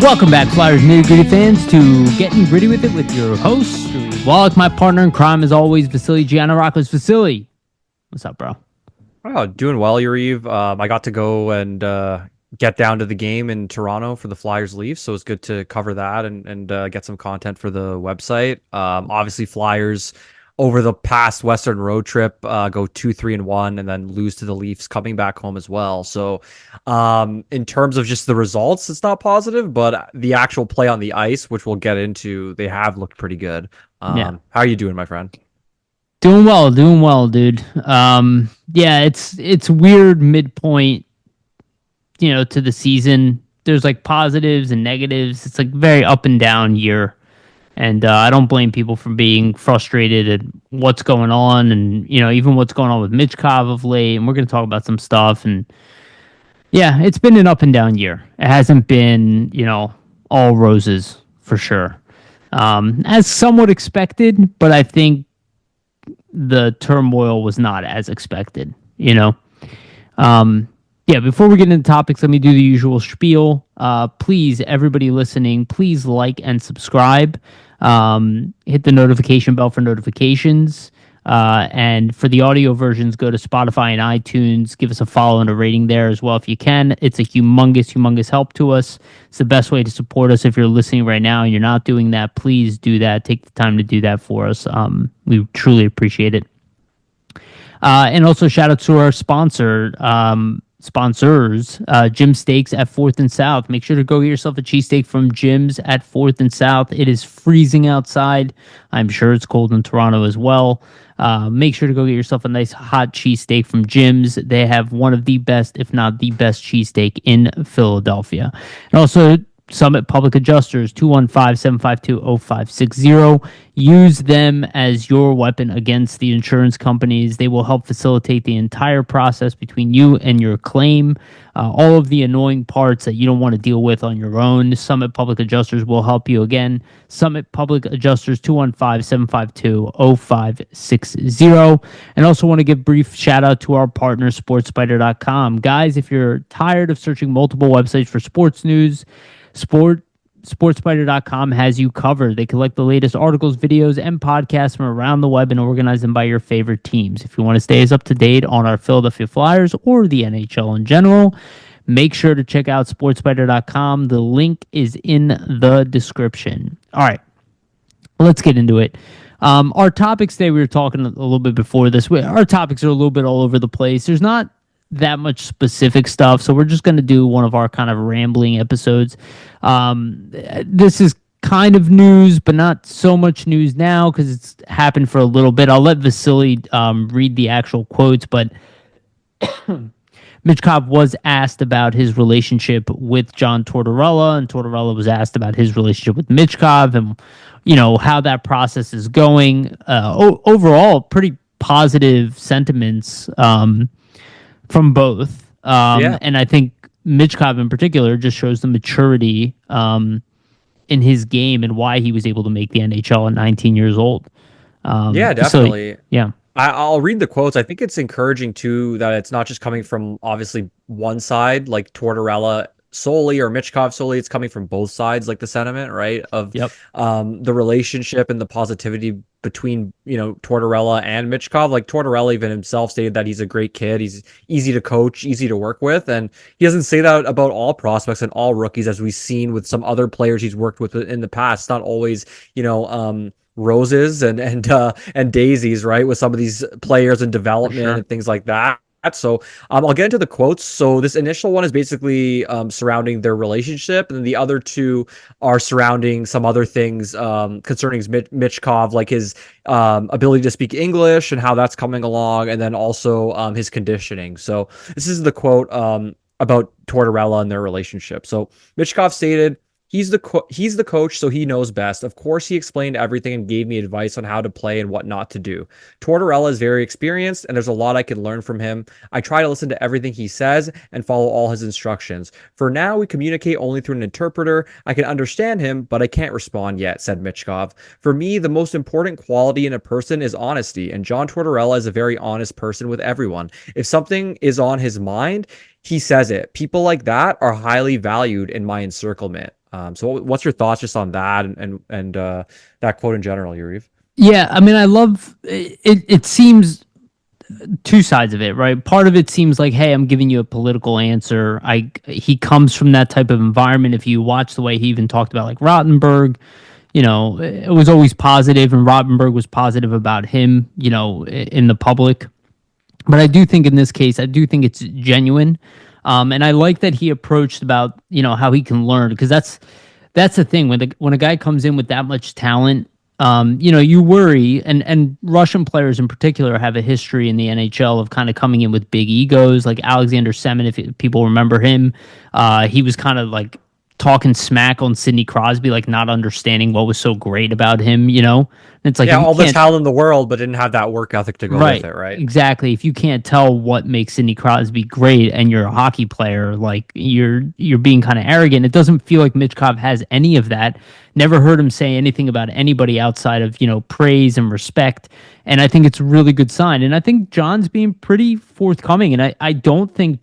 Welcome back, Flyers Nitty Gritty fans, to Getting Gritty with It with your host, Wolok, my partner in crime, as always, Vasili Gianarakos. Vasili, what's up, bro? Oh, doing well, Yariv. I got to go and get down to the game in Toronto for the Flyers Leafs, so it's good to cover that and get some content for the website. Obviously, Flyers over the past Western road trip go 2-3-1 and then lose to the Leafs coming back home as well. So in terms of just the results, it's not positive, but the actual play on the ice, which we'll get into, they have looked pretty good. How are you doing, my friend? Doing well, dude. Yeah, it's weird midpoint, to the season. There's like positives and negatives. It's like very up and down year. And I don't blame people for being frustrated at what's going on and, even what's going on with Michkov of late. And we're going to talk about some stuff. And yeah, it's been an up and down year. It hasn't been, all roses for sure. As somewhat expected, but I think the turmoil was not as expected, before we get into topics, let me do the usual spiel. Please, everybody listening, please like and subscribe. Hit the notification bell for notifications. And for the audio versions, go to Spotify and iTunes. Give us a follow and a rating there as well if you can. It's a humongous help to us. It's the best way to support us. If you're listening right now and you're not doing that, please do that. Take the time to do that for us. We truly appreciate it. And also shout out to our sponsors, Jim Steaks at 4th and South. Make sure to go get yourself a cheesesteak from Jim's at 4th and South. It is freezing outside. I'm sure it's cold in Toronto as well. Make sure to go get yourself a nice hot cheesesteak from Jim's. They have one of the best, if not the best, cheesesteak in Philadelphia. And also, Summit Public Adjusters, 215-752-0560. Use them as your weapon against the insurance companies. They will help facilitate the entire process between you and your claim. All of the annoying parts that you don't want to deal with on your own, Summit Public Adjusters will help you. Again, Summit Public Adjusters, 215-752-0560. And also want to give brief shout out to our partner, SportsSpider.com. Guys, if you're tired of searching multiple websites for sports news, SportsSpider.com has you covered. They collect the latest articles, videos, and podcasts from around the web and organize them by your favorite teams. If you want to stay as up to date on our Philadelphia Flyers or the NHL in general, make sure to check out SportsSpider.com. The link is in the description. All right, let's get into it. Our topics today, we were talking a little bit before this. Our topics are a little bit all over the place. There's not that much specific stuff, so we're just going to do one of our kind of rambling episodes. This is kind of news, but not so much news now because it's happened for a little bit. I'll let Vasili read the actual quotes, but Michkov was asked about his relationship with John Tortorella, and Tortorella was asked about his relationship with Michkov and, how that process is going. Overall, pretty positive sentiments from both. And I think Michkov in particular just shows the maturity in his game and why he was able to make the NHL at 19 years old. Yeah, definitely. Yeah. I'll read the quotes. I think it's encouraging too that it's not just coming from obviously one side, like Tortorella solely or Michkov solely. It's coming from both sides, like the sentiment, right? Of the relationship and the positivity between, Tortorella and Michkov. Like Tortorella even himself stated that he's a great kid. He's easy to coach, easy to work with. And he doesn't say that about all prospects and all rookies, as we've seen with some other players he's worked with in the past. It's not always, roses and daisies, right? With some of these players in development and things like that. So I'll get into the quotes. So this initial one is basically surrounding their relationship, and then the other two are surrounding some other things concerning Michkov, like his ability to speak English and how that's coming along, and then also his conditioning. So this is the quote about Tortorella and their relationship. So Michkov stated, He's the coach, so he knows best. Of course, he explained everything and gave me advice on how to play and what not to do. Tortorella is very experienced, and there's a lot I can learn from him. I try to listen to everything he says and follow all his instructions. For now, we communicate only through an interpreter. I can understand him, but I can't respond yet, said Michkov. For me, the most important quality in a person is honesty, and John Tortorella is a very honest person with everyone. If something is on his mind, he says it. People like that are highly valued in my encirclement. So what's your thoughts just on that and that quote in general, Yariv? Yeah, I mean, I love it. It seems two sides of it, right? Part of it seems like, hey, I'm giving you a political answer. He comes from that type of environment. If you watch the way he even talked about like Rottenberg, it was always positive, and Rottenberg was positive about him, in the public. But I do think in this case, I do think it's genuine. And I like that he approached about, how he can learn, because that's the thing when a guy comes in with that much talent. You worry, and Russian players in particular have a history in the NHL of kind of coming in with big egos, like Alexander Semin, if people remember him. He was kind of like talking smack on Sidney Crosby, like not understanding what was so great about him, And it's like, yeah, all the talent in the world, but didn't have that work ethic to go with it, right? Exactly. If you can't tell what makes Sidney Crosby great and you're a hockey player, like you're being kind of arrogant. It doesn't feel like Michkov has any of that. Never heard him say anything about anybody outside of, praise and respect. And I think it's a really good sign. And I think John's being pretty forthcoming. And I don't think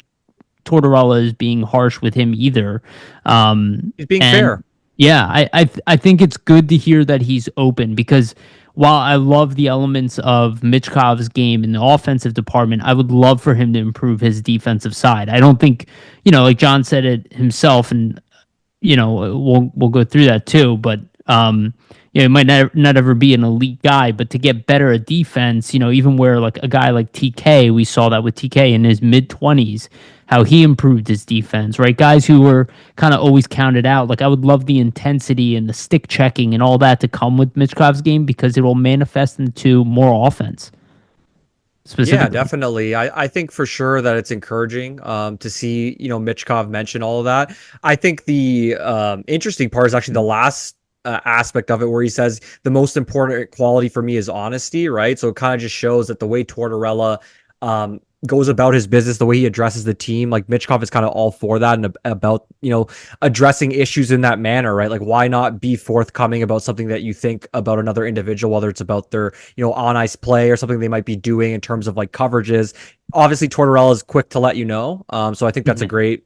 Tortorella is being harsh with him either. He's being fair. Yeah, I think it's good to hear that he's open, because while I love the elements of Michkov's game in the offensive department, I would love for him to improve his defensive side. I don't think, like John said it himself, and we'll go through that too. But it might not ever be an elite guy, but to get better at defense, even where like a guy like TK, we saw that with TK in his mid-20s, how he improved his defense, right? Guys who were kind of always counted out. Like I would love the intensity and the stick checking and all that to come with Michkov's game, because it will manifest into more offense. Yeah, definitely. I think for sure that it's encouraging to see, Michkov mention all of that. I think the interesting part is actually the last aspect of it, where he says the most important quality for me is honesty, right? So it kind of just shows that the way Tortorella goes about his business, the way he addresses the team, like Michkov is kind of all for that, and about, addressing issues in that manner, right? Like, why not be forthcoming about something that you think about another individual, whether it's about their, on ice play or something they might be doing in terms of like coverages. Obviously, Tortorella is quick to let you know. So I think that's a great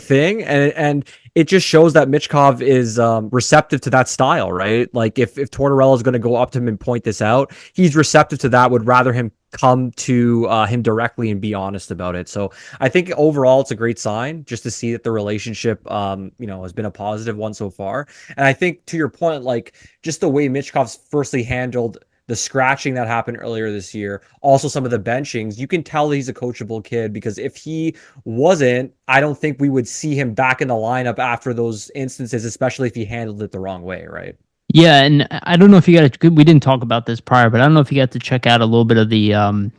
thing. And it just shows that Michkov is receptive to that style, right? Like if Tortorella is going to go up to him and point this out, he's receptive to that, would rather him come to him directly and be honest about it. So I think overall it's a great sign just to see that the relationship, has been a positive one so far. And I think to your point, like just the way Michkov's firstly handled the scratching that happened earlier this year, also some of the benchings, you can tell he's a coachable kid, because if he wasn't, I don't think we would see him back in the lineup after those instances, especially if he handled it the wrong way, right? Yeah, and I don't know if you we didn't talk about this prior, but I don't know if you got to check out a little bit of the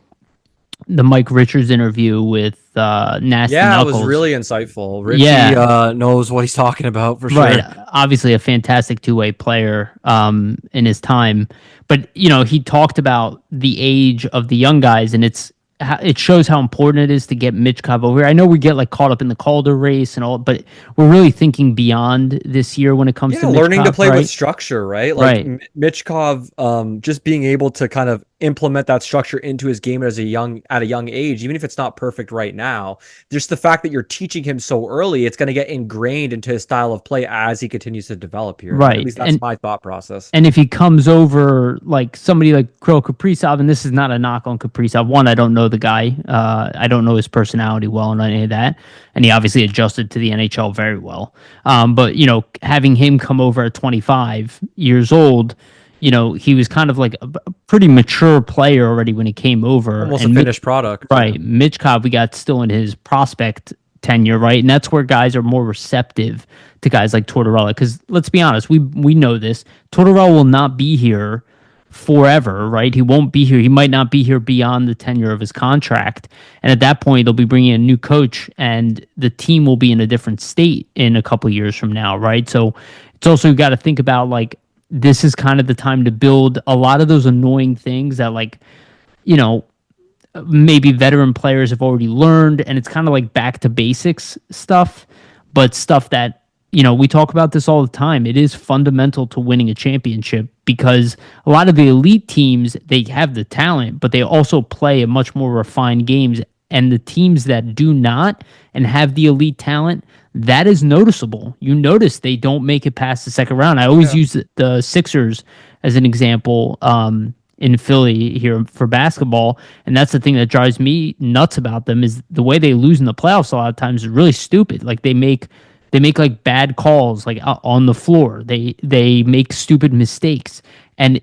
Mike Richards interview with Nasty Knuckles. It was really insightful. Richie knows what he's talking about for sure. Right. Obviously a fantastic two-way player in his time. But, he talked about the age of the young guys, and it shows how important it is to get Michkov over here. I know we get like caught up in the Calder race and all, but we're really thinking beyond this year when it comes to Michkov, learning to play with structure, right? Like Michkov, just being able to kind of implement that structure into his game at a young age, even if it's not perfect right now. Just the fact that you're teaching him so early, it's going to get ingrained into his style of play as he continues to develop here. Right. At least that's my thought process. And if he comes over like somebody like Kirill Kaprizov, and this is not a knock on Kaprizov. One, I don't know the guy. I don't know his personality well and any of that. And he obviously adjusted to the NHL very well. But, having him come over at 25 years old, he was kind of like a pretty mature player already when he came over. Almost a finished product. Right. Michkov, we got still in his prospect tenure, right? And that's where guys are more receptive to guys like Tortorella. Because let's be honest, we know this. Tortorella will not be here forever, right? He won't be here. He might not be here beyond the tenure of his contract. And at that point, they'll be bringing a new coach, and the team will be in a different state in a couple of years from now, right? So it's also got to think about like, this is kind of the time to build a lot of those annoying things that like, maybe veteran players have already learned, and it's kind of like back to basics stuff, but stuff that, we talk about this all the time. It is fundamental to winning a championship, because a lot of the elite teams, they have the talent, but they also play a much more refined games And the teams that do not and have the elite talent, that is noticeable. You notice they don't make it past the second round. I always use the Sixers as an example in Philly here for basketball, and that's the thing that drives me nuts about them is the way they lose in the playoffs a lot of times is really stupid. Like they make like bad calls like on the floor. They make stupid mistakes, and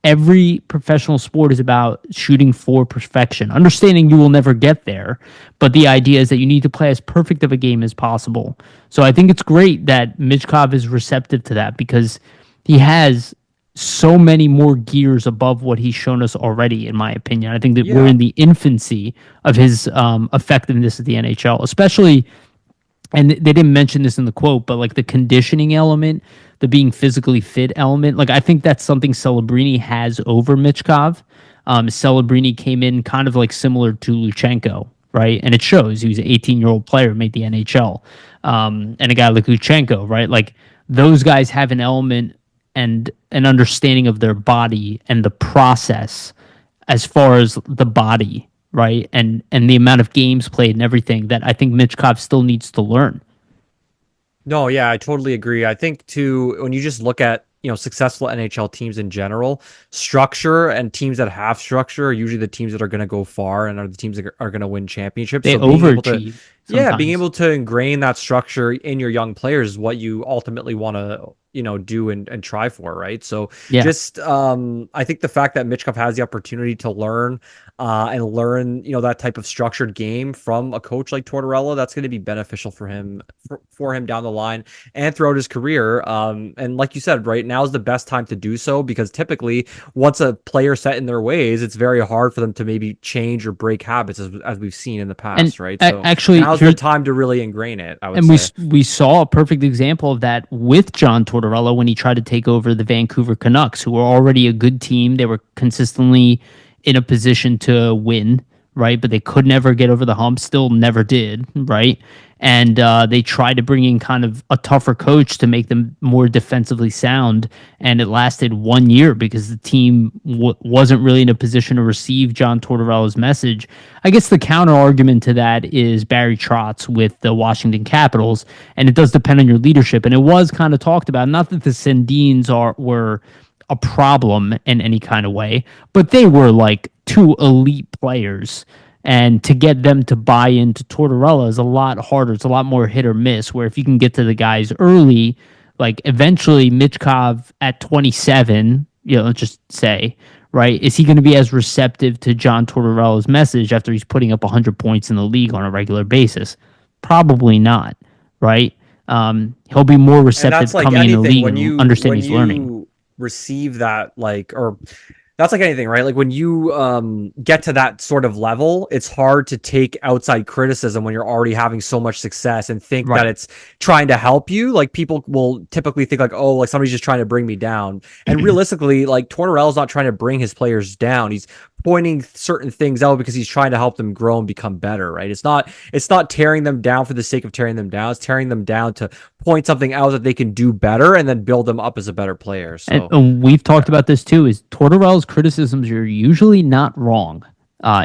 every professional sport is about shooting for perfection. Understanding you will never get there, but the idea is that you need to play as perfect of a game as possible. So I think it's great that Michkov is receptive to that because he has so many more gears above what he's shown us already, in my opinion. I think that we're in the infancy of his effectiveness at the NHL, especially, and they didn't mention this in the quote, but like the conditioning element, the being physically fit element, like I think that's something Celebrini has over Michkov. Celebrini came in kind of like similar to Luchenko, right? And it shows he was an 18-year-old player, made the NHL. And a guy like Luchenko, right? Like those guys have an element and an understanding of their body and the process as far as the body, right? And the amount of games played and everything that I think Michkov still needs to learn. No, yeah, I totally agree. I think too, when you just look at, successful NHL teams in general, structure and teams that have structure are usually the teams that are going to go far and are the teams that are going to win championships. They overachieve. Yeah, being able to ingrain that structure in your young players is what you ultimately want to, do and try for, right? So just I think the fact that Michkov has the opportunity to learn that type of structured game from a coach like Tortorella, that's going to be beneficial for him down the line and throughout his career. And like you said, right now is the best time to do so because typically once a player set in their ways, it's very hard for them to maybe change or break habits as we've seen in the past, right? So actually, now's the time to really ingrain it, I would say. We saw a perfect example of that with John Tortorella when he tried to take over the Vancouver Canucks, who were already a good team. They were consistently in a position to win, right? But they could never get over the hump, still never did, right? And they tried to bring in kind of a tougher coach to make them more defensively sound. And it lasted 1 year because the team wasn't really in a position to receive John Tortorella's message. I guess the counter argument to that is Barry Trotz with the Washington Capitals. And it does depend on your leadership. And it was kind of talked about, not that the Sandines were a problem in any kind of way, but they were like two elite players. And to get them to buy into Tortorella is a lot harder. It's a lot more hit or miss, where if you can get to the guys early, like eventually Michkov at 27, let's just say, right, is he going to be as receptive to John Tortorella's message after he's putting up 100 points in the league on a regular basis? Probably not, right? He'll be more receptive coming in the league and understanding he's learning. Receive that, that's like anything, right? Like when you get to that sort of level, it's hard to take outside criticism when you're already having so much success and think that it's trying to help you. Like people will typically think like, oh, like somebody's just trying to bring me down. And realistically, like Tortorella's not trying to bring his players down. He's pointing certain things out because he's trying to help them grow and become better, right? It's not tearing them down for the sake of tearing them down. It's tearing them down to point something out that they can do better and then build them up as a better player. So and we've talked about this too, is Tortorella's criticisms are usually not wrong.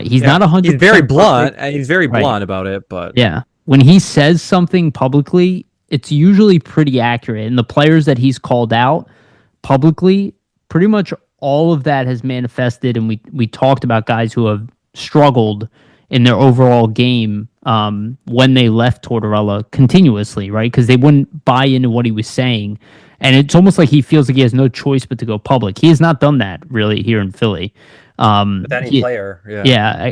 He's not 100%. He's very blunt and he's very blunt about it, but when he says something publicly, it's usually pretty accurate. And the players that he's called out publicly, pretty much all of that has manifested, and we talked about guys who have struggled in their overall game when they left Tortorella continuously, right? Because they wouldn't buy into what he was saying. And it's almost like he feels like he has no choice but to go public. He has not done that, really, here in Philly. With any player,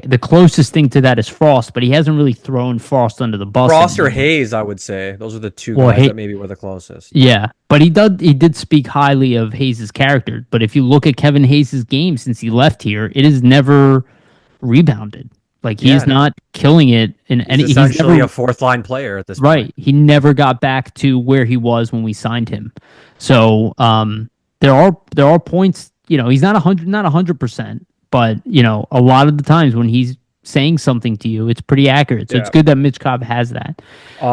the closest thing to that is Frost, but he hasn't really thrown Frost under the bus. Frost or Hayes, I would say. Those are the two guys that maybe were the closest. Yeah, but he did speak highly of Hayes' character. But if you look at Kevin Hayes' game since he left here, it has never rebounded. Like he is not killing it in any. He's essentially a fourth line player at this point. Right. He never got back to where he was when we signed him. So there are points. He's not 100%. But, a lot of the times when he's saying something to you, it's pretty accurate. So it's good that Michkov has that.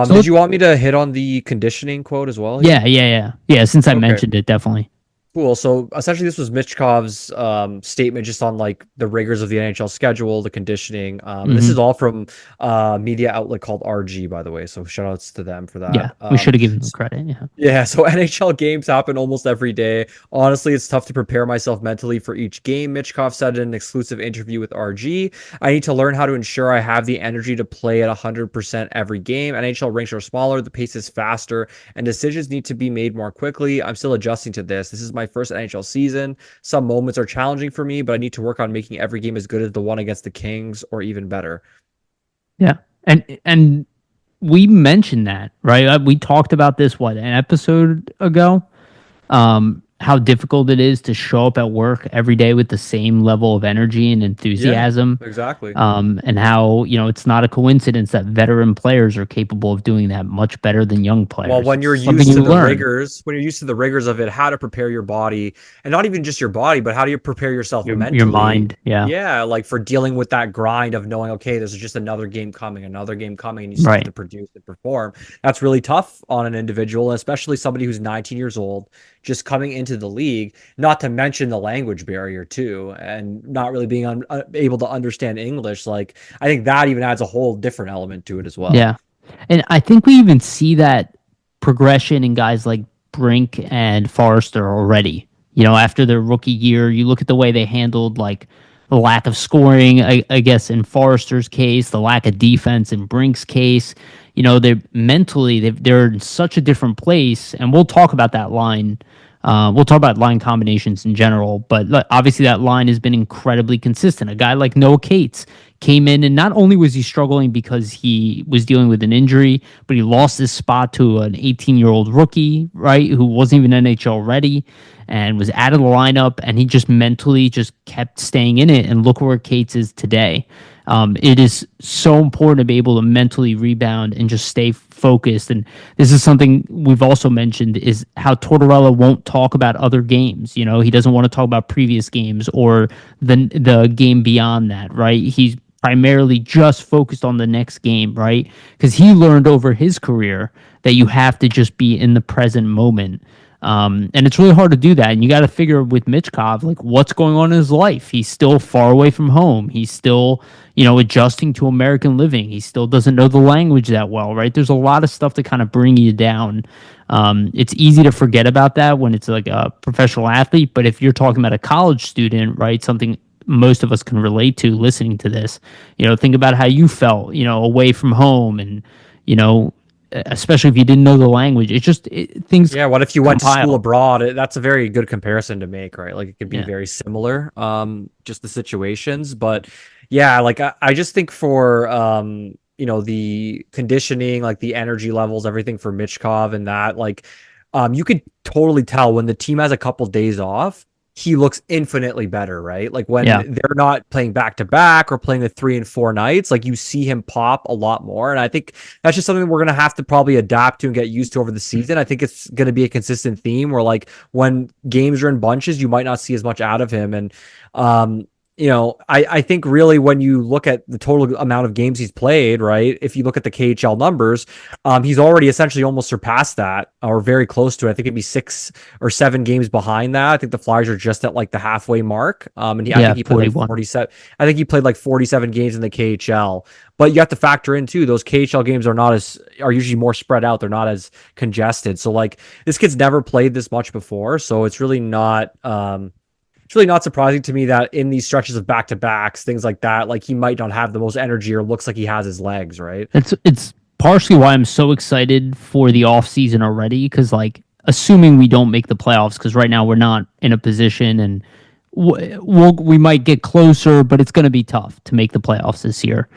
Did you want me to hit on the conditioning quote as well? Yeah. Since I mentioned it, definitely. Cool. So essentially, this was Michkov's statement just on like the rigors of the NHL schedule, the conditioning. And this Hmm. is all from a media outlet called RG, by the way. So shout outs to them for Yeah, that. we should have given them credit. Yeah. Yeah, so NHL games happen almost every day. Honestly, it's tough to prepare myself mentally for each game. Michkov said in an exclusive interview with RG, I need to learn how to ensure I have the energy to play at 100% every game. NHL rinks are smaller, the pace is faster, and decisions need to be made more quickly. I'm still adjusting to this. This is my first NHL season. Some moments are challenging for me, but I need to work on making every game as good as the one against the Kings or even better. Yeah. And we mentioned that, right? We talked about this what, an episode ago? How difficult it is to show up at work every day with the same level of energy and Yeah, enthusiasm. exactly. And how, it's not a coincidence that veteran players are capable of doing that much better than young Well, players. when It's you're something used you to the learn. rigors, when you're used to the rigors of it, how to prepare your body, and not even just your body, but how do you prepare yourself Your mentally? mind. Yeah. Yeah, like for dealing with that grind of knowing, okay, there's just another game coming, and you still have Right. to produce and perform. That's really tough on an individual, especially somebody who's 19 years old, just coming into the league, not to mention the language barrier too, and not really being able to understand English. Like, I think that even adds a whole different element to it as well. Yeah. And I think we even see that progression in guys like Brink and Forrester already. After their rookie year, you look at the way they handled like the lack of scoring, I guess in Forrester's case, the lack of defense in Brink's case. They're mentally they're in such a different place, and we'll talk about that line. We'll talk about line combinations in general, but obviously that line has been incredibly consistent. A guy like Noah Cates came in, and not only was he struggling because he was dealing with an injury, but he lost his spot to an 18-year-old rookie, right, who wasn't even NHL ready and was out of the lineup, and he just mentally just kept staying in it. And look where Cates is today. It is so important to be able to mentally rebound and just stay focused. And this is something we've also mentioned is how Tortorella won't talk about other games. He doesn't want to talk about previous games or the game beyond that, right? He's primarily just focused on the next game, right? Because he learned over his career that you have to just be in the present moment. And it's really hard to do that. And you got to figure with Michkov, like what's going on in his life. He's still far away from home. He's still, adjusting to American living. He still doesn't know the language that well, right? There's a lot of stuff to kind of bring you down. It's easy to forget about that when it's like a professional athlete. But if you're talking about a college student, right, something most of us can relate to listening to this, think about how you felt, away from home and, especially if you didn't know the language. It's just things Yeah, what if you went to school compile. abroad? That's a very good comparison to make, right? Like it could be Yeah. very similar, just the situations. But yeah, like I just think for the conditioning, like the energy levels, everything for Michkov and that, like you could totally tell when the team has a couple days off, he looks infinitely better, right? Like when Yeah. they're not playing back to back or playing the 3 and 4 nights, like you see him pop a lot more. And I think that's just something we're gonna have to probably adapt to and get used to over the season. I think it's gonna be a consistent theme where like when games are in bunches, you might not see as much out of him. And I think really when you look at the total amount of games he's played, right? If you look at the KHL numbers, he's already essentially almost surpassed that or very close to it. I think it'd be 6 or 7 games behind that. I think the Flyers are just at like the halfway mark. I Yeah. think he played like 41. 47. I think he played like 47 games in the KHL. But you have to factor in too, those KHL games are usually more spread out. They're not as congested. So like this kid's never played this much before. So it's really not surprising to me that in these stretches of back to backs, things like that, like he might not have the most energy or looks like he has his legs, right? It's partially why I'm so excited for the off season already, because like assuming we don't make the playoffs, because right now we're not in a position, and we might get closer, but it's going to be tough to make the playoffs this year,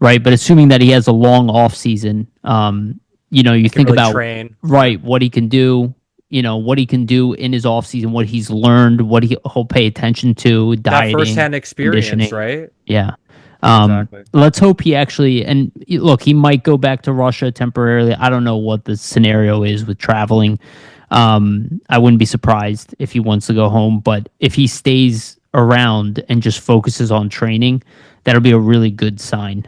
right? But assuming that he has a long off season, you He can think really about train. right what he can do. What he can do in his off season, what he's learned, what he'll pay attention to, That dieting, firsthand experience, conditioning. right? Yeah. Exactly. Let's hope he actually, and look, he might go back to Russia temporarily. I don't know what the scenario is with traveling. I wouldn't be surprised if he wants to go home, but if he stays around and just focuses on training, that'll be a really good sign.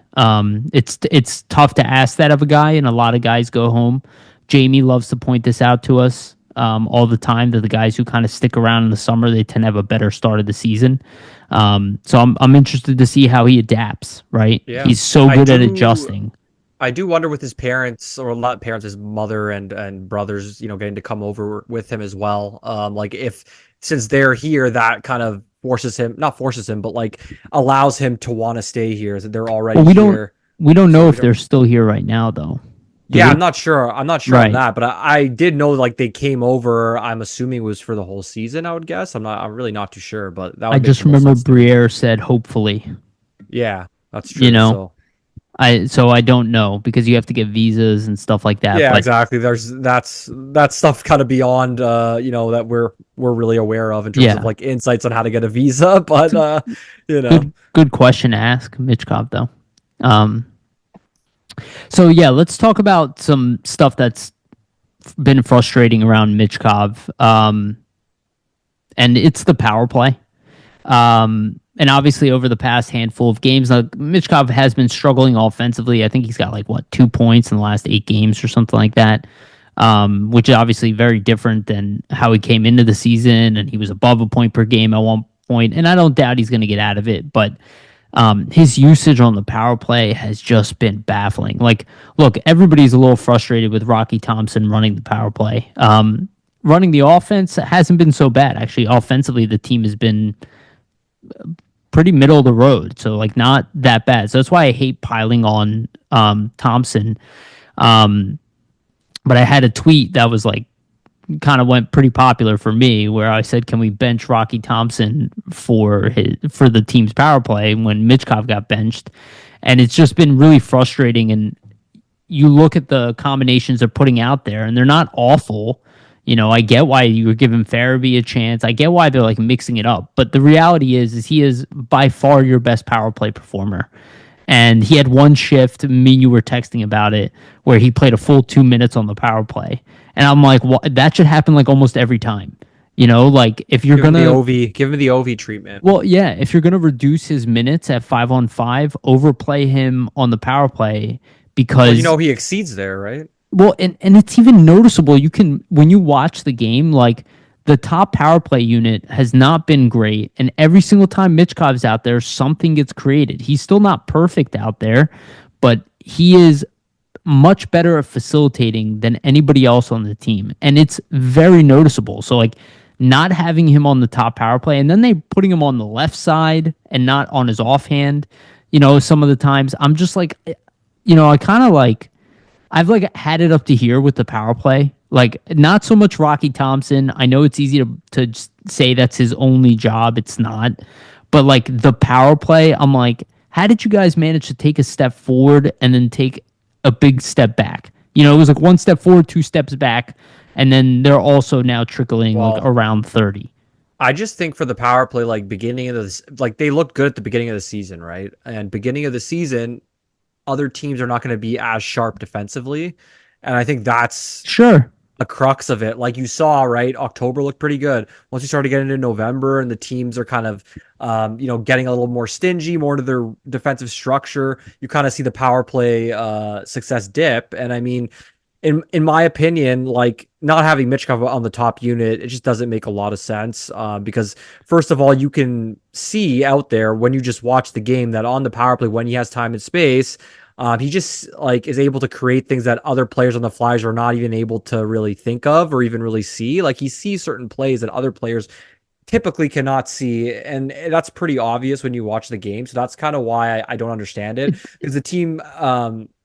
It's tough to ask that of a guy, and a lot of guys go home. Jamie loves to point this out to us. all the time. That the guys who kind of stick around in the summer, they tend to have a better start of the season. So I'm interested to see how he adapts. Right, Yeah, he's so I good at do. adjusting. I do wonder with his parents, or not parents, his mother and brothers, getting to come over with him as well. Like if since they're here, that kind of forces him, not forces him, but like allows him to want to stay here. That they're Well, already here, we don't so know we if don't. they're still here right now, though. Do Yeah, we? I'm not sure. I'm not sure on Right. that, but I did know like they came over. I'm assuming it was for the whole season. I would guess. I'm not. I'm really not too sure, but that I would make just the most remember sense to me. Briere said hopefully. Yeah, that's You true. know, So. I don't know because you have to get visas and stuff like that. Yeah, But exactly. That's stuff kind of beyond that we're really aware of in terms of yeah, like insights on how to get a visa, but you know. good question to ask Michkov though. Um, so yeah, let's talk about some stuff that's been frustrating around Michkov. And it's the power play. And obviously over the past handful of games, Michkov has been struggling offensively. I think he's got like 2 points in the last 8 games or something like that. Which is obviously very different than how he came into the season, and he was above a point per game at one point. And I don't doubt he's going to get out of it, but his usage on the power play has just been baffling. Like, look, everybody's a little frustrated with Rocky Thompson running the power play. Running the offense hasn't been so bad. Actually, offensively, the team has been pretty middle of the road. So, like, not that bad. So that's why I hate piling on Thompson. But I had a tweet that was like, kind of went pretty popular for me, where I said, "Can we bench Rocky Thompson for the team's power play?" When Michkov got benched, and it's just been really frustrating. And you look at the combinations they're putting out there, and they're not awful. I get why you were giving Farabee a chance. I get why they're like mixing it up, but the reality is he is by far your best power play performer. And he had one shift, me and you were texting about it, where he played a full 2 minutes on the power play. And I'm like, well, that should happen like almost every time. Like if you're gonna, Give him the OV treatment. well, yeah, if you're gonna reduce his minutes at 5-on-5, overplay him on the power play Well, because, he exceeds there, right? well, and it's even noticeable. You can, when you watch the game, like the top power play unit has not been great, and every single time Michkov's out there, something gets created. He's still not perfect out there, but he is much better at facilitating than anybody else on the team, and it's very noticeable. So like not having him on the top power play, and then they putting him on the left side and not on his offhand. Some of the times I'm just like, I kind of like. I've like had it up to here with the power play. Like not so much Rocky Thompson. I know it's easy to just say that's his only job. It's not. But like the power play, I'm like, how did you guys manage to take a step forward and then take a big step back? It was like one step forward, 2 steps back, and then they're also now trickling like Well, around 30. I just think for the power play, like beginning of this, like they looked good at the beginning of the season, right? And beginning of the season, other teams are not going to be as sharp defensively. And I think that's Sure. the crux of it. Like you saw, right? October looked pretty good. Once you started getting into November and the teams are kind of, getting a little more stingy, more to their defensive structure, you kind of see the power play success dip. And I mean, in my opinion, like not having Michkov on the top unit, it just doesn't make a lot of sense. Because first of all, you can see out there when you just watch the game that on the power play, when he has time and space, he just like is able to create things that other players on the Flyers are not even able to really think of or even really see. Like he sees certain plays that other players typically cannot see, and that's pretty obvious when you watch the game. So that's kind of why I don't understand it, because the team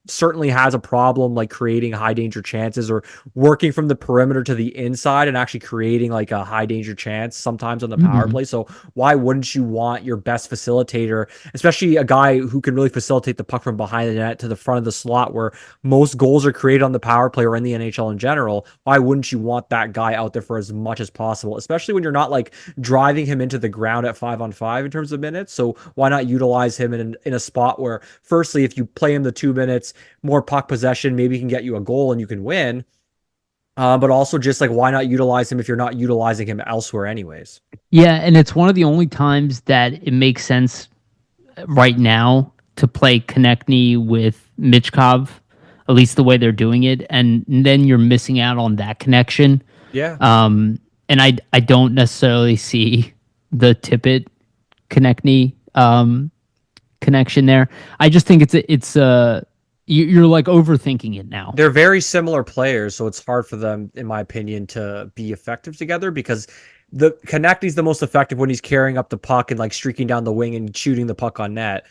certainly has a problem like creating high danger chances or working from the perimeter to the inside and actually creating like a high danger chance sometimes on the power Mhm. play. So why wouldn't you want your best facilitator, especially a guy who can really facilitate the puck from behind the net to the front of the slot where most goals are created on the power play or in the NHL in general? Why wouldn't you want that guy out there for as much as possible, especially when you're not like driving him into the ground at 5-on-5 in terms of minutes? So why not utilize him in a spot where, firstly, if you play him the 2 minutes, more puck possession, maybe he can get you a goal and you can win. But also just like, why not utilize him if you're not utilizing him elsewhere anyways? Yeah, and it's one of the only times that it makes sense right now to play Konechny with Michkov, at least the way they're doing it, and then you're missing out on that connection Yeah. And I don't necessarily see the Tippett Konechny connection there. I just think you're like overthinking it now. They're very similar players, so it's hard for them, in my opinion, to be effective together because the Konechny's the most effective when he's carrying up the puck and like streaking down the wing and shooting the puck on net.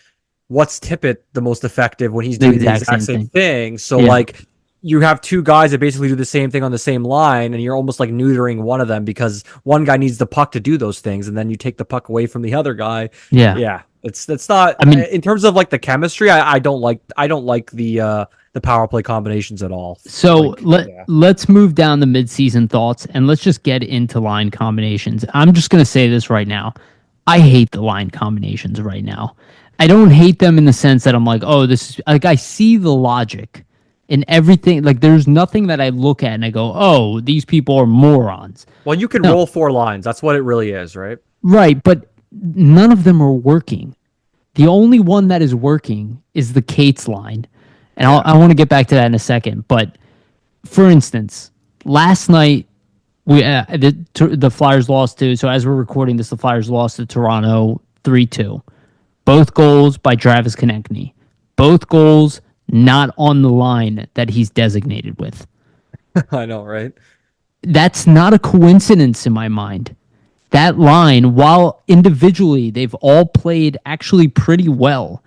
What's Tippett the most effective when he's The doing the exact exact same same thing. thing? So Yeah. like you have two guys that basically do the same thing on the same line, and you're almost like neutering one of them because one guy needs the puck to do those things, and then you take the puck away from the other guy. Yeah. Yeah, it's not I mean, in terms of like the chemistry. I don't like the power play combinations at all. so Like, yeah. let's move down the midseason thoughts and let's just get into line combinations. I'm just gonna say this right now. I hate the line combinations right now. I don't hate them in the sense that I'm like, oh, this is like I see the logic in everything. Like there's nothing that I look at and I go, oh, these people are morons. Well, you can No, roll four lines. That's what it really is, right? right, but none of them are working. The only one that is working is the Cates line. And Yeah. I want to get back to that in a second. But for instance, last night the Flyers lost to. So as we're recording this, the Flyers lost to Toronto 3-2. Both goals by Travis Konechny. Both goals not on the line that he's designated with. I know, right? That's not a coincidence in my mind. That line, while individually they've all played actually pretty well,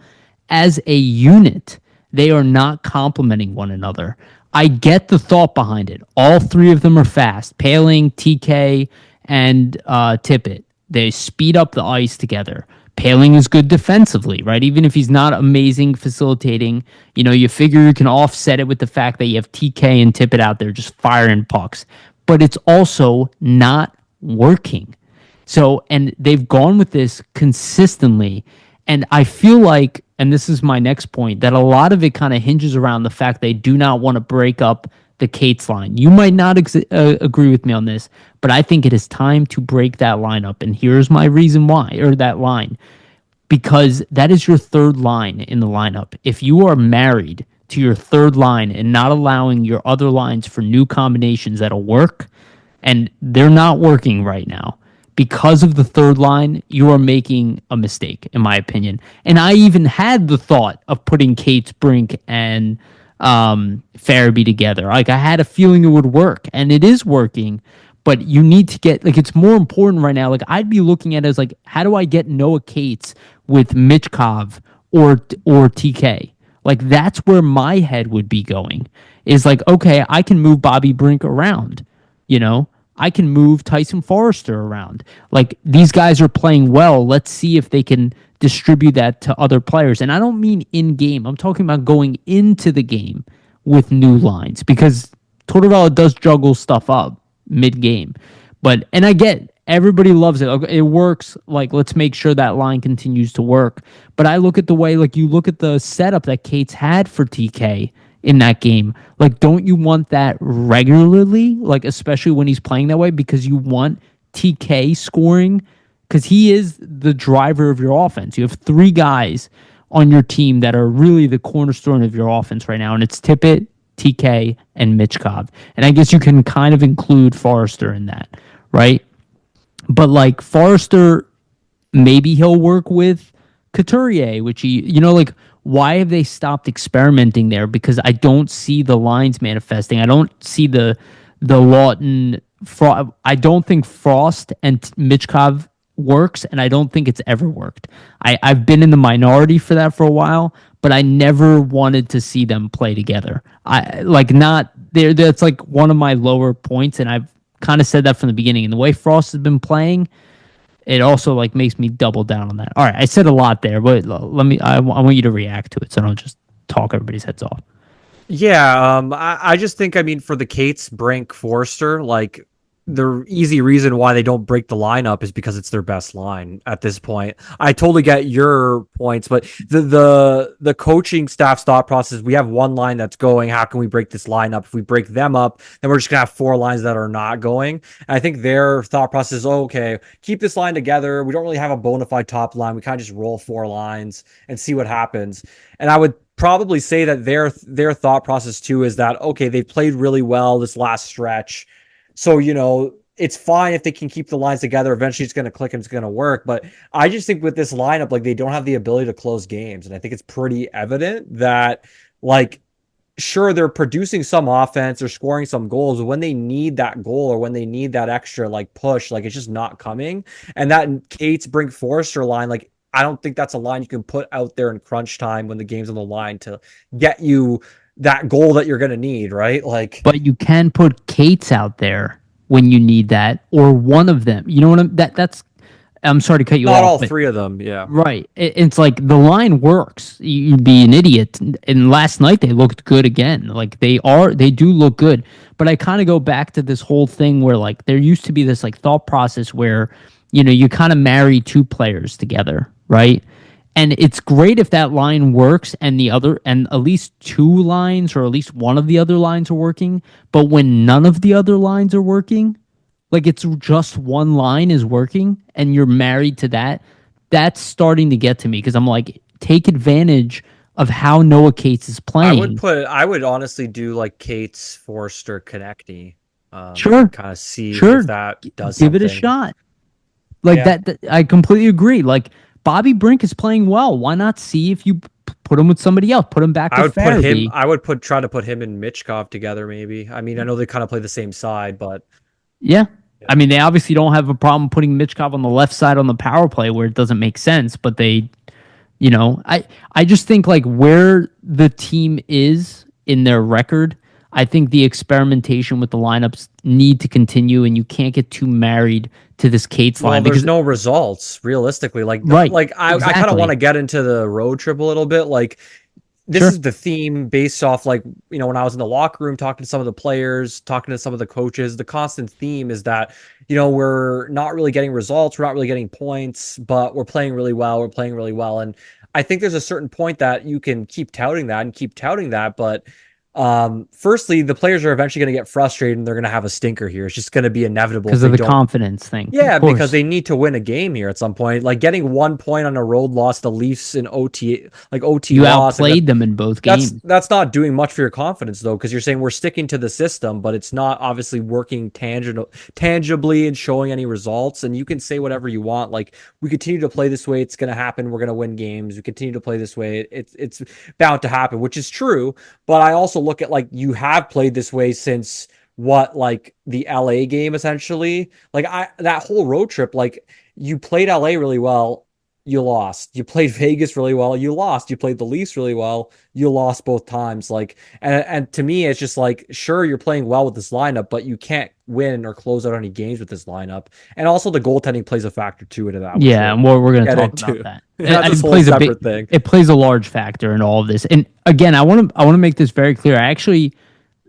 as a unit, they are not complementing one another. I get the thought behind it. All three of them are fast. Paling, TK, and Tippett. They speed up the ice together. Paling is good defensively, right? Even if he's not amazing facilitating, you figure you can offset it with the fact that you have TK and Tippett out there just firing pucks. But it's also not working. So, and they've gone with this consistently. And I feel like, and this is my next point, that a lot of it kind of hinges around the fact they do not want to break up the Cates line. You might not agree with me on this, but I think it is time to break that line up. And here's my reason why, or that line, because that is your third line in the lineup. If you are married to your third line and not allowing your other lines for new combinations that'll work, and they're not working right now, because of the third line, you are making a mistake, in my opinion. And I even had the thought of putting Cates, Brink, and Farabee together. Like I had a feeling it would work, and it is working. But you need to get it's more important right now. Like I'd be looking at it as like, how do I get Noah Cates with Michkov or TK? Like that's where my head would be going. Is like, okay, I can move Bobby Brink around, I can move Tyson Forrester around. Like these guys are playing well. Let's see if they can distribute that to other players. And I don't mean in game. I'm talking about going into the game with new lines because Tortorella does juggle stuff up mid game. And I get everybody loves it. It works. Like let's make sure that line continues to work. But I look at the way like you look at the setup that Cates had for TK in that game. Like, don't you want that regularly? Like, especially when he's playing that way, because you want TK scoring, because he is the driver of your offense. You have three guys on your team that are really the cornerstone of your offense right now, and it's Tippett, TK, and Michkov. And I guess you can kind of include Forrester in that, right? But like Forrester, maybe he'll work with Couturier, which like why have they stopped experimenting there? Because I don't see the lines manifesting. I don't see the Lawton. I don't think Frost and Michkov works, and I don't think it's ever worked. I've been in the minority for that for a while, but I never wanted to see them play together. I like not there. That's like one of my lower points, and I've kind of said that from the beginning. And the way Frost has been playing, it also like makes me double down on that. All right, I said a lot there, but let me. I want you to react to it, so I don't just talk everybody's heads off. Yeah, I just think, I mean, for the Cates, Brink, Forster, like the easy reason why they don't break the lineup is because it's their best line at this point. I totally get your points, but the coaching staff's thought process, we have one line that's going, how can we break this lineup? If we break them up, then we're just gonna have four lines that are not going. And I think their thought process is, oh, okay, keep this line together. We don't really have a bona fide top line. We kind of just roll four lines and see what happens. And I would probably say that their thought process too is that, okay, they've played really well this last stretch, So, it's fine if they can keep the lines together. Eventually it's going to click and it's going to work. But I just think with this lineup, like they don't have the ability to close games. And I think it's pretty evident that like, sure, they're producing some offense, they're scoring some goals, but when they need that goal or when they need that extra like push, like it's just not coming. And that Kate's Brink Forrester line, like I don't think that's a line you can put out there in crunch time when the game's on the line to get you that goal that you're gonna need, right? Like, But you can put Kate's out there when you need that, or one of them. You know what that's. I'm sorry to cut you not off, all but three of them, yeah. right, it's like the line works. You'd be an idiot. And last night they looked good again. Like they do look good. But I kind of go back to this whole thing where like there used to be this like thought process where you kind of marry two players together, right? And it's great if that line works and at least two lines or at least one of the other lines are working. But when none of the other lines are working, like it's just one line is working and you're married to that, that's starting to get to me because I'm like, take advantage of how Noah Cates is playing. I would honestly do like Kate's Forrester Konechny, Sure, and kind of see sure, if that does give it a something. shot. Like Yeah. that, I completely agree. Like Bobby Brink is playing well. Why not see if you put him with somebody else? Put him back with Farabee. I would try to put him and Michkov together, maybe. I mean, I know they kind of play the same side, but Yeah. yeah. I mean, they obviously don't have a problem putting Michkov on the left side on the power play where it doesn't make sense, but I just think like where the team is in their record, I think the experimentation with the lineups need to continue and you can't get too married to this Cates Well, line there's because no results realistically. right, I kind of want exactly. to get into the road trip a little bit. Like, this Sure. is the theme based off like, when I was in the locker room talking to some of the players, talking to some of the coaches, the constant theme is that, we're not really getting results, we're not really getting points, but we're playing really well, we're playing really well. And I think there's a certain point that you can keep touting that and keep touting that, but firstly, the players are eventually going to get frustrated and they're going to have a stinker here. It's just going to be inevitable if Because of they the don't. confidence thing. Of Yeah, because course. they need to win a game here at some point. Like getting 1 point on a road loss, the Leafs in OT, like OT You loss, like that. outplayed them in both That's games. that's not doing much for your confidence though, because you're saying we're sticking to the system, but it's not obviously working tangibly and showing any results. And you can say whatever you want, like we continue to play this way, it's going to happen. We're going to win games. We continue to play this way, it's bound to happen, which is true. But I also look at like you have played this way since what, like the LA game essentially. Like that whole road trip, like you played LA really well, you lost. You played Vegas really well, you lost. You played the Leafs really well, you lost both times. Like, and to me, it's just like, sure, you're playing well with this lineup, but you can't win or close out any games with this lineup. And also, the goaltending plays a factor too into that, which Yeah, we'll and we're going to get talk about into. that. That's a It whole plays separate thing. it plays a large factor in all of this. And again, I want to make this very clear. Actually,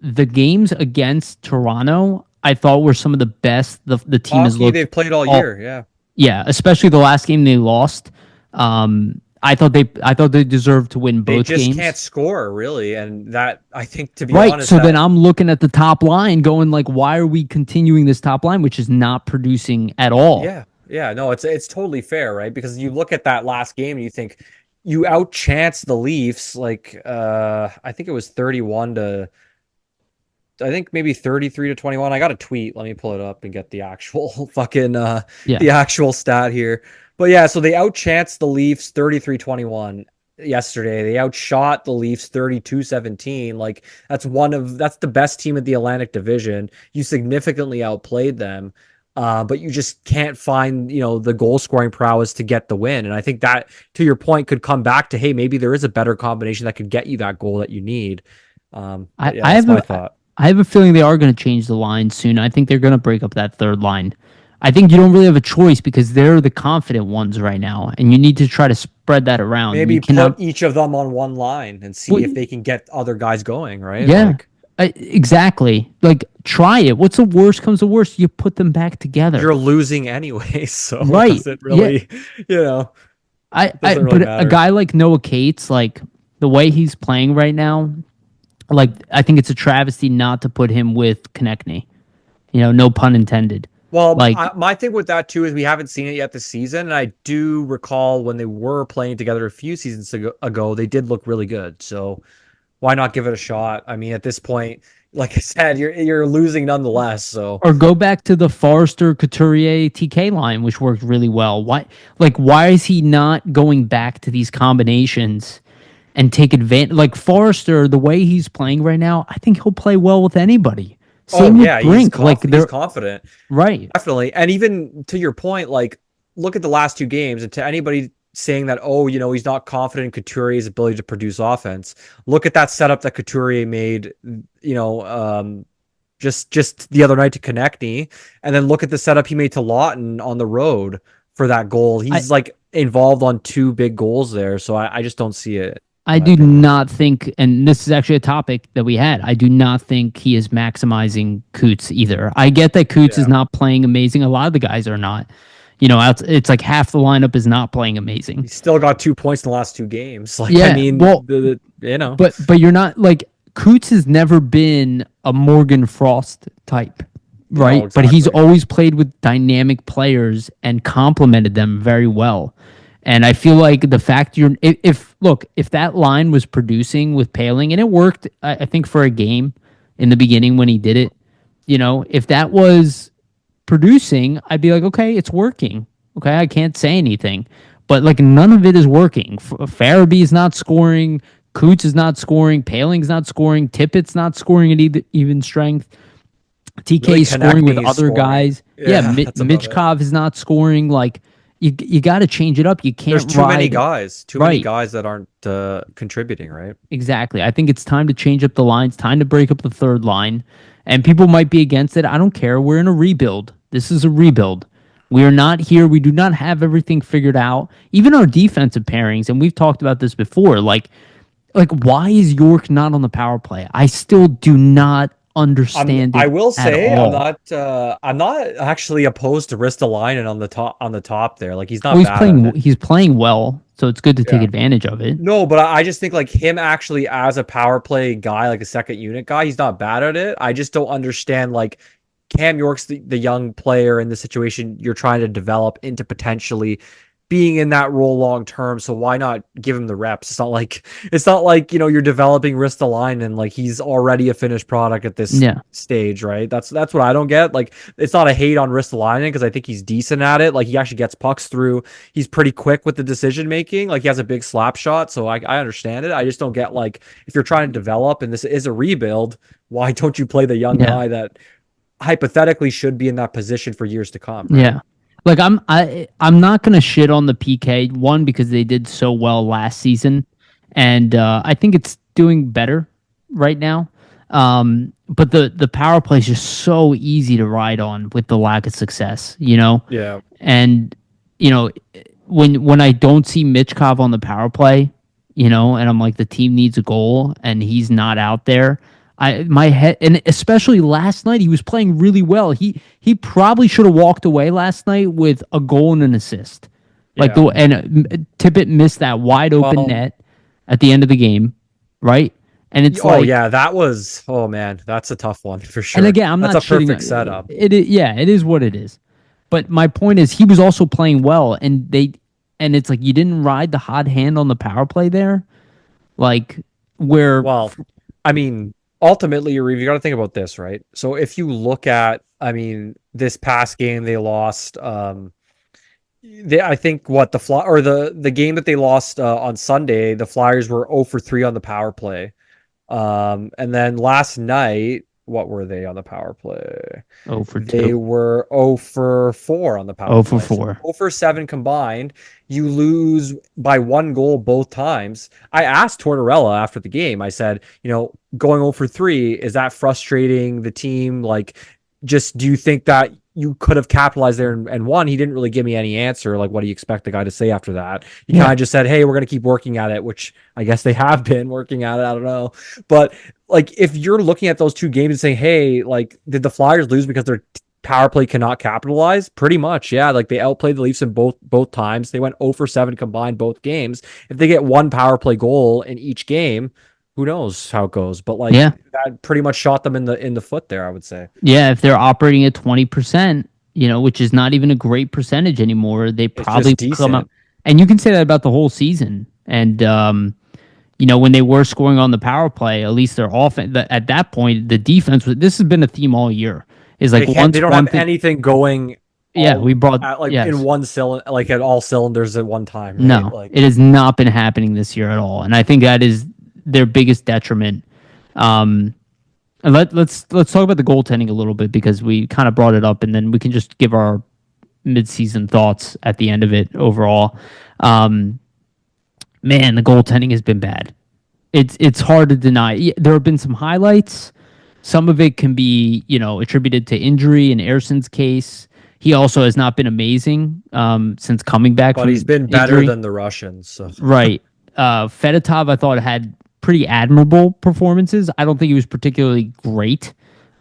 the games against Toronto, I thought were some of the best the team has Hockey looked they've played all all. year, yeah. Yeah, especially the last game they lost. I thought they deserved to win They both just can't games. score really, and that, I think, to be Right. honest, So then that, I'm looking at the top line going like why are we continuing this top line which is not producing at all? yeah, yeah, no, it's totally fair, right? Because you look at that last game and you think you outchanced the Leafs, like I think it was 31 to, I think maybe 33 to 21. I got a tweet. Let me pull it up and get the actual fucking Yeah. the actual stat here. But yeah, so they outchanced the Leafs 33-21 yesterday. They outshot the Leafs 32-17. Like that's the best team in the Atlantic Division. You significantly outplayed them. But you just can't find, the goal scoring prowess to get the win. And I think that, to your point, could come back to, hey, maybe there is a better combination that could get you that goal that you need. But yeah, that's my thought. I have a feeling they are going to change the line soon. I think they're going to break up that third line. I think you don't really have a choice because they're the confident ones right now, and you need to try to spread that around. You Maybe put cannot. each of them on one line and see Well, if they can get other guys going, right? yeah, Like, exactly. Like try it. What's the worst comes to worst? You put them back together. you're losing anyway, so Right. does it Yeah. really, you know, doesn't really But a matter. guy like Noah Cates, like the way he's playing right now, like I think it's a travesty not to put him with Konechny. No pun intended. Well, Like, my thing with that too is we haven't seen it yet this season, and I do recall when they were playing together a few seasons ago, they did look really good. So why not give it a shot? I mean, at this point, like I said, you're losing nonetheless. So Or go back to the Forrester Couturier TK line, which worked really well. Why is he not going back to these combinations and take advantage? Like Forrester, the way he's playing right now, I think he'll play well with anybody. oh Same with yeah, Brink. Like he's they're confident. right. Definitely. And even to your point, like look at the last two games, and to anybody saying that, oh, he's not confident in Couturier's ability to produce offense. Look at that setup that Couturier made, just the other night to Konechny, and then look at the setup he made to Lawton on the road for that goal. He's like involved on two big goals there, so I just don't see it. I do not think, and this is actually a topic that we had, I do not think he is maximizing Coots either. I get that Coots is not playing amazing. A lot of the guys are not. It's like half the lineup is not playing amazing. He still got 2 points in the last two games. Like, yeah, I mean, well, But you're not, like, Coots has never been a Morgan Frost type, right? No, exactly. But he's always played with dynamic players and complemented them very well. And I feel like the fact if that line was producing with Paling, and it worked, I think, for a game in the beginning when he did it, if that was producing, I'd be like, okay, it's working. Okay, I can't say anything. But, like, none of it is working. Farabee's not scoring. Coots is not scoring. Paling's not scoring. Tippett's not scoring at even strength. TK really scoring with other guys. Yeah, Michkov is not scoring. Like, you got to change it up. You can't. There's too many guys. Too many guys that aren't contributing, right? Exactly. I think it's time to change up the lines. Time to break up the third line. And people might be against it. I don't care. We're in a rebuild. This is a rebuild. We are not here. We do not have everything figured out. Even our defensive pairings, and we've talked about this before. Like why is York not on the power play? I still do not understand it. I will say I'm not actually opposed to Ristolainen on the top there. Like he's not he's playing well, so it's good to take advantage of it. No, but I just think like him actually as a power play guy, like a second unit guy, he's not bad at it. I just don't understand like Cam York's the young player in the situation you're trying to develop into potentially being in that role long term, so why not give him the reps? It's not like you're developing Ristolainen and like he's already a finished product at this stage, right? That's what I don't get. Like it's not a hate on Ristolainen because I think he's decent at it. Like he actually gets pucks through. He's pretty quick with the decision making. Like he has a big slap shot, so I understand it. I just don't get like if you're trying to develop and this is a rebuild, why don't you play the young guy that hypothetically should be in that position for years to come? Right? Yeah. Like I'm not gonna shit on the PK one because they did so well last season, and I think it's doing better right now. But the power play is just so easy to ride on with the lack of success, Yeah. And when I don't see Michkov on the power play, and I'm like the team needs a goal and he's not out there. My head, and especially last night, he was playing really well. He probably should have walked away last night with a goal and an assist. Like Tippett missed that wide open net at the end of the game, right? And it's that was that's a tough one for sure. And again, that's a perfect setup. It is what it is. But my point is, he was also playing well, and it's like you didn't ride the hot hand on the power play there, like where. Well, I mean. Ultimately, you got to think about this, right? So if you look at, this past game they lost, I think the game that they lost on Sunday, the Flyers were 0 for 3 on the power play. And then last night, what were they on the power play? 0 for 2. They were 0 for 4 on the power play. 0 for 4. So 0 for 7 combined. You lose by 1 goal both times. I asked Tortorella after the game, I said, going 0 for 3, is that frustrating the team? Like, just do you think that you could have capitalized there and won? He didn't really give me any answer. Like, what do you expect the guy to say after that? He kind of just said, hey, we're going to keep working at it, which I guess they have been working at it. I don't know. But like, if you're looking at those two games and saying, hey, like, did the Flyers lose because their power play cannot capitalize? Pretty much. Yeah. Like they outplayed the Leafs in both times. They went 0 for 7 combined both games. If they get one power play goal in each game, who knows how it goes, but like that pretty much shot them in the foot there, I would say. Yeah, if they're operating at 20%, which is not even a great percentage anymore, they probably come up. And you can say that about the whole season. And when they were scoring on the power play, at least their offense, at that point, the defense this has been a theme all year. Is like they don't have anything going. We brought in one cylinder, like at all cylinders at one time. Right? No, it has not been happening this year at all, and I think that is their biggest detriment. And let's talk about the goaltending a little bit because we kind of brought it up, and then we can just give our mid-season thoughts at the end of it overall. Man, the goaltending has been bad. It's hard to deny. There have been some highlights. Some of it can be, attributed to injury in Erson's case. He also has not been amazing since coming back. But he's been better than the Russians. So. Right. Fedotov, I thought, had pretty admirable performances. I don't think he was particularly great.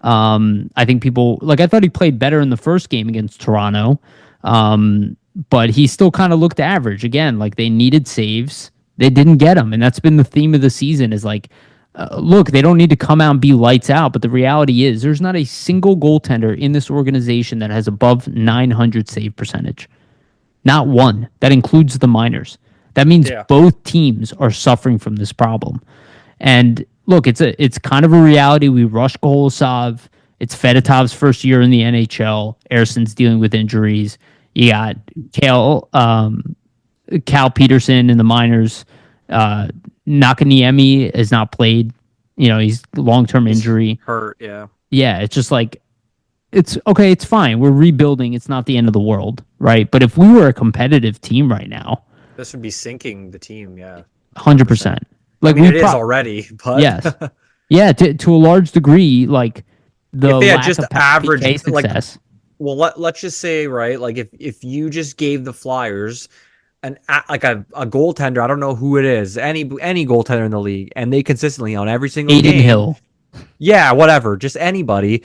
I think I thought he played better in the first game against Toronto. But he still kind of looked average. Again, like they needed saves. They didn't get them. And that's been the theme of the season is like, look, they don't need to come out and be lights out. But the reality is there's not a single goaltender in this organization that has above 900 save percentage. Not one. That includes the minors. That means both teams are suffering from this problem. And look, it's kind of a reality. We rushed Golosov. It's Fedotov's first year in the NHL. Erson's dealing with injuries. You got Cal Peterson in the minors. Nakaniemi has not played. He's long-term injury. Hurt, yeah. Yeah, it's just like, it's okay, it's fine. We're rebuilding. It's not the end of the world, right? But if we were a competitive team right now, this would be sinking the team, yeah. 100%. Like it is already, but yes. Yeah, to a large degree, like the if they had lack just of average success. Let's just say, right, like if you just gave the Flyers a goaltender, I don't know who it is, any goaltender in the league, and they consistently on every single game. Hill. Yeah, whatever, just anybody.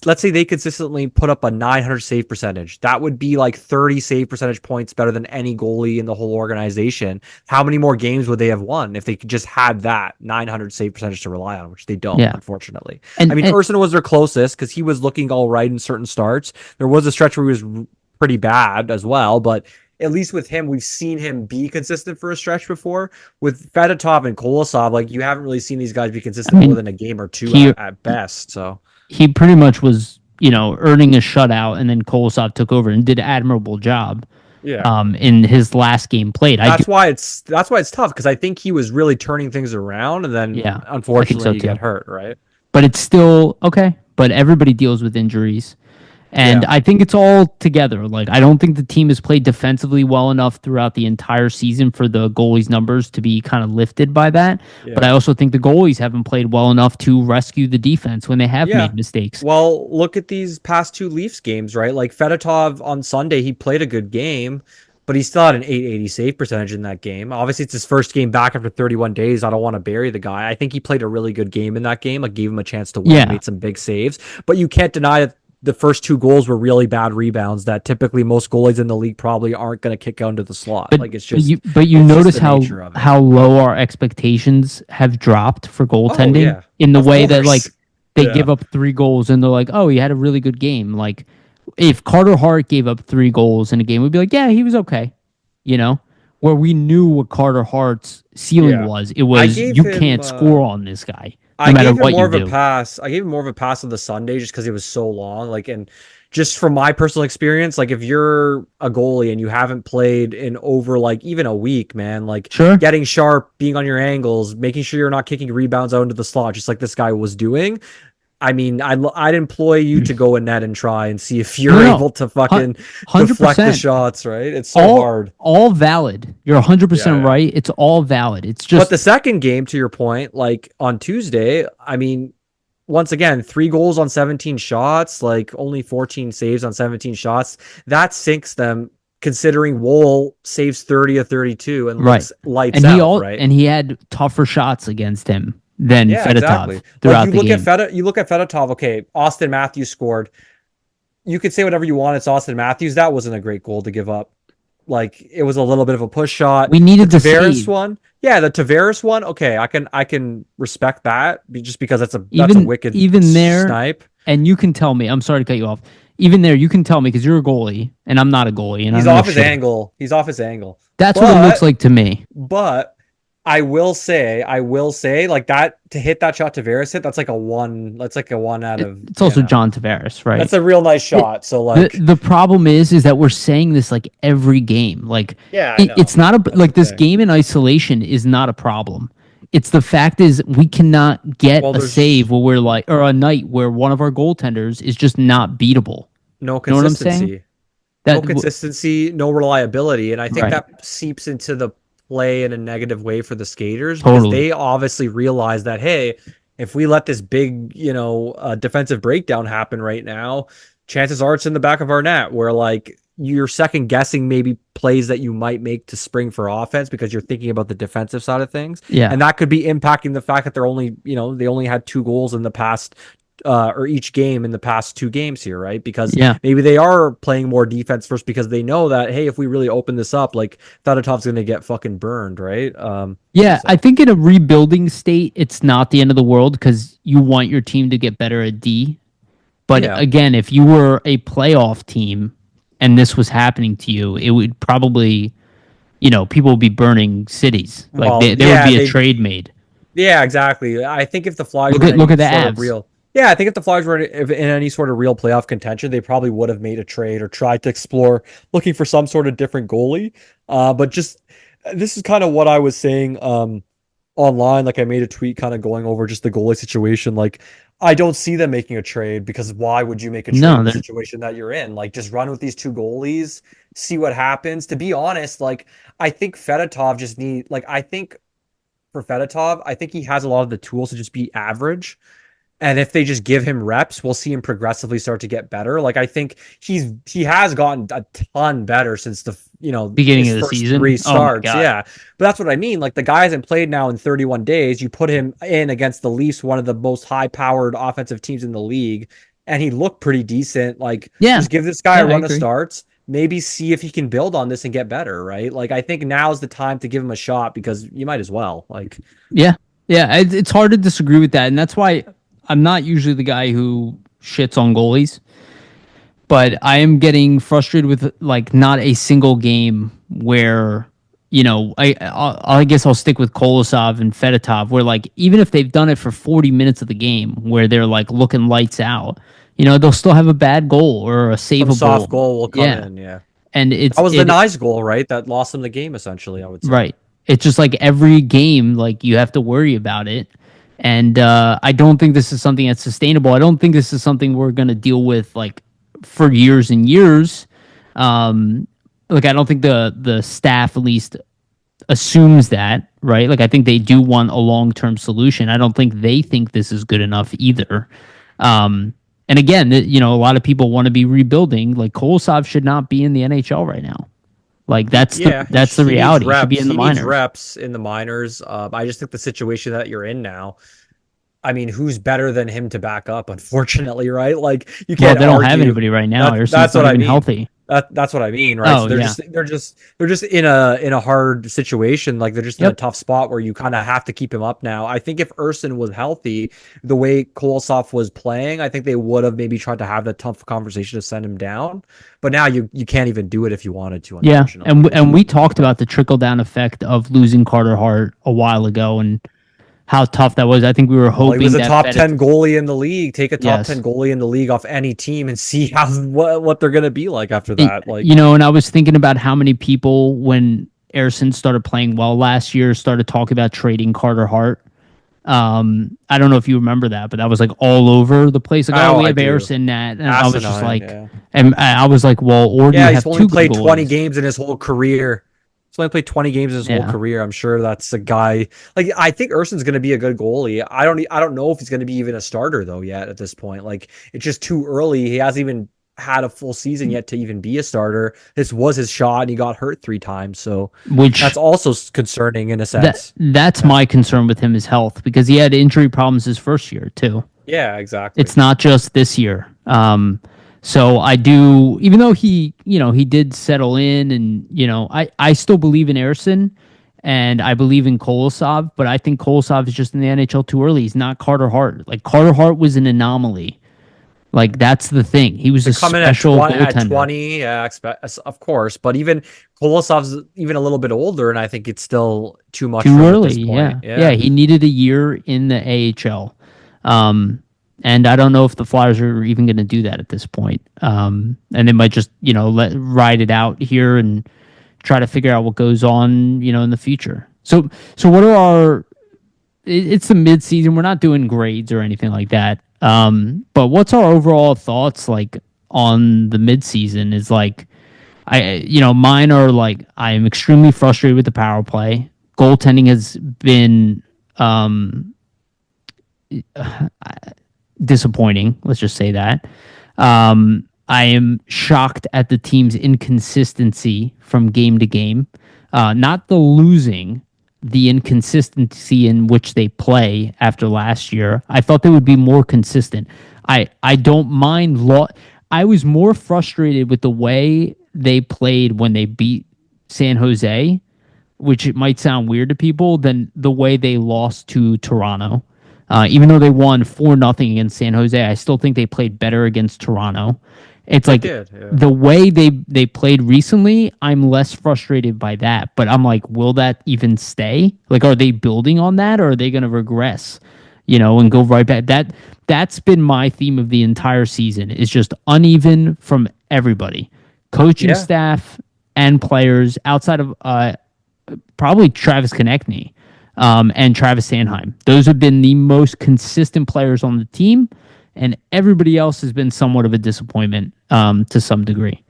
Let's say they consistently put up a 900 save percentage. That would be like 30 save percentage points better than any goalie in the whole organization. How many more games would they have won if they just had that 900 save percentage to rely on, which they don't, unfortunately. Erson was their closest because he was looking all right in certain starts. There was a stretch where he was pretty bad as well, but at least with him, we've seen him be consistent for a stretch before. With Fedotov and Kolosov, like you haven't really seen these guys be consistent more than a game or two at best. So he pretty much was, earning a shutout, and then Kolosov took over and did an admirable job. Yeah. In his last game played. That's why it's tough because I think he was really turning things around, and then unfortunately he got hurt, right? But it's still okay. But everybody deals with injuries. And I think it's all together. Like, I don't think the team has played defensively well enough throughout the entire season for the goalies' numbers to be kind of lifted by that. Yeah. But I also think the goalies haven't played well enough to rescue the defense when they have made mistakes. Well, look at these past two Leafs games, right? Like Fedotov on Sunday, he played a good game, but he still had an 880 save percentage in that game. Obviously, it's his first game back after 31 days. I don't want to bury the guy. I think he played a really good game in that game. Like, gave him a chance to win, made some big saves. But you can't deny that the first two goals were really bad rebounds that typically most goalies in the league probably aren't going to kick out into the slot. But, like it's just. But you notice how low our expectations have dropped for goaltending in the way that like they give up 3 goals and they're like, oh, he had a really good game. Like if Carter Hart gave up 3 goals in a game, we'd be like, yeah, he was okay. Where we knew what Carter Hart's ceiling was. It was you can't score on this guy. I gave him more of a pass. I gave him more of a pass on the Sunday just because it was so long. Like, and just from my personal experience, like if you're a goalie and you haven't played in over like even a week, man, like getting sharp, being on your angles, making sure you're not kicking rebounds out into the slot, just like this guy was doing. I mean, I'd employ you to go in net and try and see if you're able to fucking 100%. Deflect the shots, right? It's so hard. All valid. You're 100% right. It's all valid. It's just. But the second game, to your point, like on Tuesday, I mean, once again, 3 goals on 17 shots, like only 14 saves on 17 shots. That sinks them. Considering Wool saves 30 of 32 and looks lights out, right? And he had tougher shots against him than Fedotov exactly. throughout like the game. You look at Fedotov, okay, Austin Matthews scored. You could say whatever you want, it's Austin Matthews. That wasn't a great goal to give up. Like, it was a little bit of a push shot. We needed the Tavares one. Yeah, the Tavares one, okay, I can respect that just because that's a wicked snipe. And you can tell me, I'm sorry to cut you off. Even there, you can tell me because you're a goalie and I'm not a goalie. And he's off his angle. He's off his angle. That's what it looks like to me. But I will say, like that to hit that shot Tavares hit, that's like a one. That's like a one out of. It's also John Tavares, right? That's a real nice shot. So like, the problem is that we're saying this like every game. Like yeah, I know. it's not a That's like the this thing. game in isolation is not a problem. It's the fact is we cannot get Well, a there's save where we're like, or a night where one of our goaltenders is just not beatable. no You know what I'm saying? consistency. No That consistency, no reliability. And I think right, that seeps into the play in a negative way for the skaters because totally. they obviously realize that, hey, if we let this big, defensive breakdown happen right now, chances are it's in the back of our net where like you're second guessing maybe plays that you might make to spring for offense because you're thinking about the defensive side of things. Yeah, And that could be impacting the fact that they only had 2 goals in the past or each game in the past 2 games here, right? Because yeah, maybe they are playing more defense first because they know that, hey, if we really open this up, like Fedotov's going to get fucking burned, right? yeah. So I think in a rebuilding state, it's not the end of the world because you want your team to get better at D. But yeah. again, if you were a playoff team and this was happening to you, it would probably, people would be burning cities. Like Well, there would yeah, be a they trade made. yeah, exactly. I think if the Flyers Look were at in look any at the sort of Avs. real, yeah, I think if the Flyers were in any sort of real playoff contention, they probably would have made a trade or tried to explore looking for some sort of different goalie. But just this is kind of what I was saying online. Like I made a tweet kind of going over just the goalie situation. Like I don't see them making a trade because why would you make a trade No, in the they're situation that you're in? Like just run with these 2 goalies, see what happens. To be honest, like I think Fedotov just need like I think for Fedotov, I think he has a lot of the tools to just be average. And if they just give him reps, we'll see him progressively start to get better. Like I think he has gotten a ton better since beginning his of the first three season. Oh my starts. god. Yeah. But that's what I mean. Like the guy hasn't played now in 31 days. You put him in against the Leafs, one of the most high powered offensive teams in the league, and he looked pretty decent. Like Yeah, just give this guy yeah, a I run of agree. starts. Maybe see if he can build on this and get better, right? Like I think now's the time to give him a shot because you might as well. Like Yeah, yeah. It's hard to disagree with that, and that's why I'm not usually the guy who shits on goalies. But I am getting frustrated with like not a single game where I guess I'll stick with Kolosov and Fedotov where like even if they've done it for 40 minutes of the game where they're like looking lights out, they'll still have a bad goal or a some savable. soft goal will come Yeah, in. Yeah. and That was the nice goal, right? That lost them the game, essentially, I would say. right. It's just like every game, like you have to worry about it. And I don't think this is something that's sustainable. I don't think this is something we're going to deal with like for years and years. Um, like I don't think the staff at least assumes that, right? Like I think they do want a long term solution. I don't think they think this is good enough either. And again, a lot of people want to be rebuilding. Like Kolosov should not be in the NHL right now. Like Yeah, that's the he needs reality. He should be reps. in the He needs minors. reps in the minors. I just think the situation that you're in now, I mean, who's better than him to back up, unfortunately, right? Like you Well, can't they don't have argue anybody right now. that's Erson's what not I even mean. healthy. That's what I mean, right? So Oh yeah. they're just in a hard situation. Like they're just in a Yep. tough spot where you kind of have to keep him up now. I think if Urson was healthy, the way Kolosov was playing, I think they would have maybe tried to have that tough conversation to send him down. But now you can't even do it if you wanted to, Yeah, unfortunately. and we talked about the trickle down effect of losing Carter Hart a while ago and how tough that was. I think we were Well, he was hoping a that top Fed. 10 goalie in the league. Take a top Yes. 10 goalie in the league off any team and see how what they're gonna be like after that. Like And I was thinking about how many people when Erson started playing well last year started talking about trading Carter Hart. I don't know if you remember that, but that was like all over the place. Like, oh, oh, we I have do. Erson net, and I was just Asinine, like, yeah. and I was like, well, or do you Yeah, he's have only two good played 20 goalies? games in his whole career. He's only played 20 games in his whole Yeah. career. I'm sure that's a guy like I think Urson's going to be a good goalie. I don't know if he's going to be even a starter though yet at this point. Like it's just too early. He hasn't even had a full season yet to even be a starter. This was his shot and he got hurt 3 times. So Which that's also concerning in a that sense. that's Yeah. my concern with him is health because he had injury problems his first year too. Yeah, exactly. It's not just this year. So I do, even though he did settle in, and I still believe in Erison, and I believe in Kolosov, but I think Kolosov is just in the NHL too early. He's not Carter Hart. Like Carter Hart was an anomaly Like that's the thing. He was To a come in at special 20, goaltender. yeah, of course. But even Kolosov's even a little bit older, and I think it's still too much Too for him at early, this point. yeah. Yeah, Yeah. he needed a year in the AHL. And I don't know if the Flyers are even going to do that at this point. And they might just, let ride it out here and try to figure out what goes on, in the future. So what are it's the midseason. We're not doing grades or anything like that. But what's our overall thoughts like on the midseason is like, mine are like I am extremely frustrated with the power play. Goaltending has been disappointing. Let's just say that. I am shocked at the team's inconsistency from game to game. Not the losing, the inconsistency in which they play after last year. I thought they would be more consistent. I don't mind I was more frustrated with the way they played when they beat San Jose, which it might sound weird to people, than the way they lost to Toronto. Even though they won 4-0 against San Jose, I still think they played better against Toronto. It's They like did, yeah. the way they played recently, I'm less frustrated by that. But I'm like, will that even stay? Like, are they building on that, or are they going to regress, and go right back? That's been my theme of the entire season, is just uneven from everybody, coaching Yeah. staff and players outside of probably Travis Konechny and Travis Sanheim. Those have been the most consistent players on the team, and everybody else has been somewhat of a disappointment to some degree.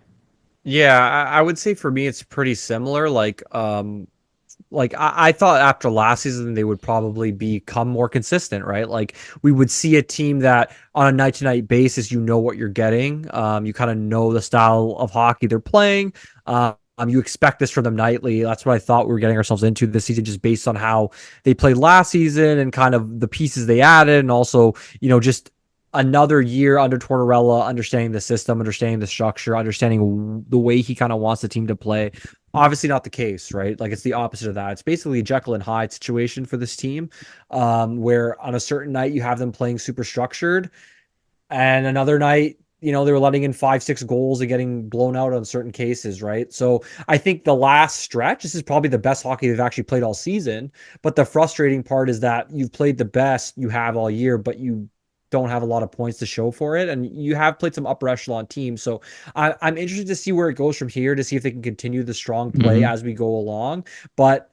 Yeah, I would say for me it's pretty similar. Like I thought after last season they would probably become more consistent, right? Like we would see a team that on a night to night basis, what you're getting. You kind of know the style of hockey they're playing. You expect this from them nightly. That's what I thought we were getting ourselves into this season, just based on how they played last season and kind of the pieces they added, and also just another year under Tortorella, understanding the system, understanding the structure, understanding the way he kind of wants the team to play. Obviously not the case, right? Like it's the opposite of that. It's basically a Jekyll and Hyde situation for this team, where on a certain night you have them playing super structured, and another night, they were letting in 5-6 goals and getting blown out on certain cases, right? So I think the last stretch, this is probably the best hockey they've actually played all season. But the frustrating part is that you've played the best you have all year, but you don't have a lot of points to show for it. And you have played some upper echelon teams. So I'm interested to see where it goes from here, to see if they can continue the strong play as we go along. But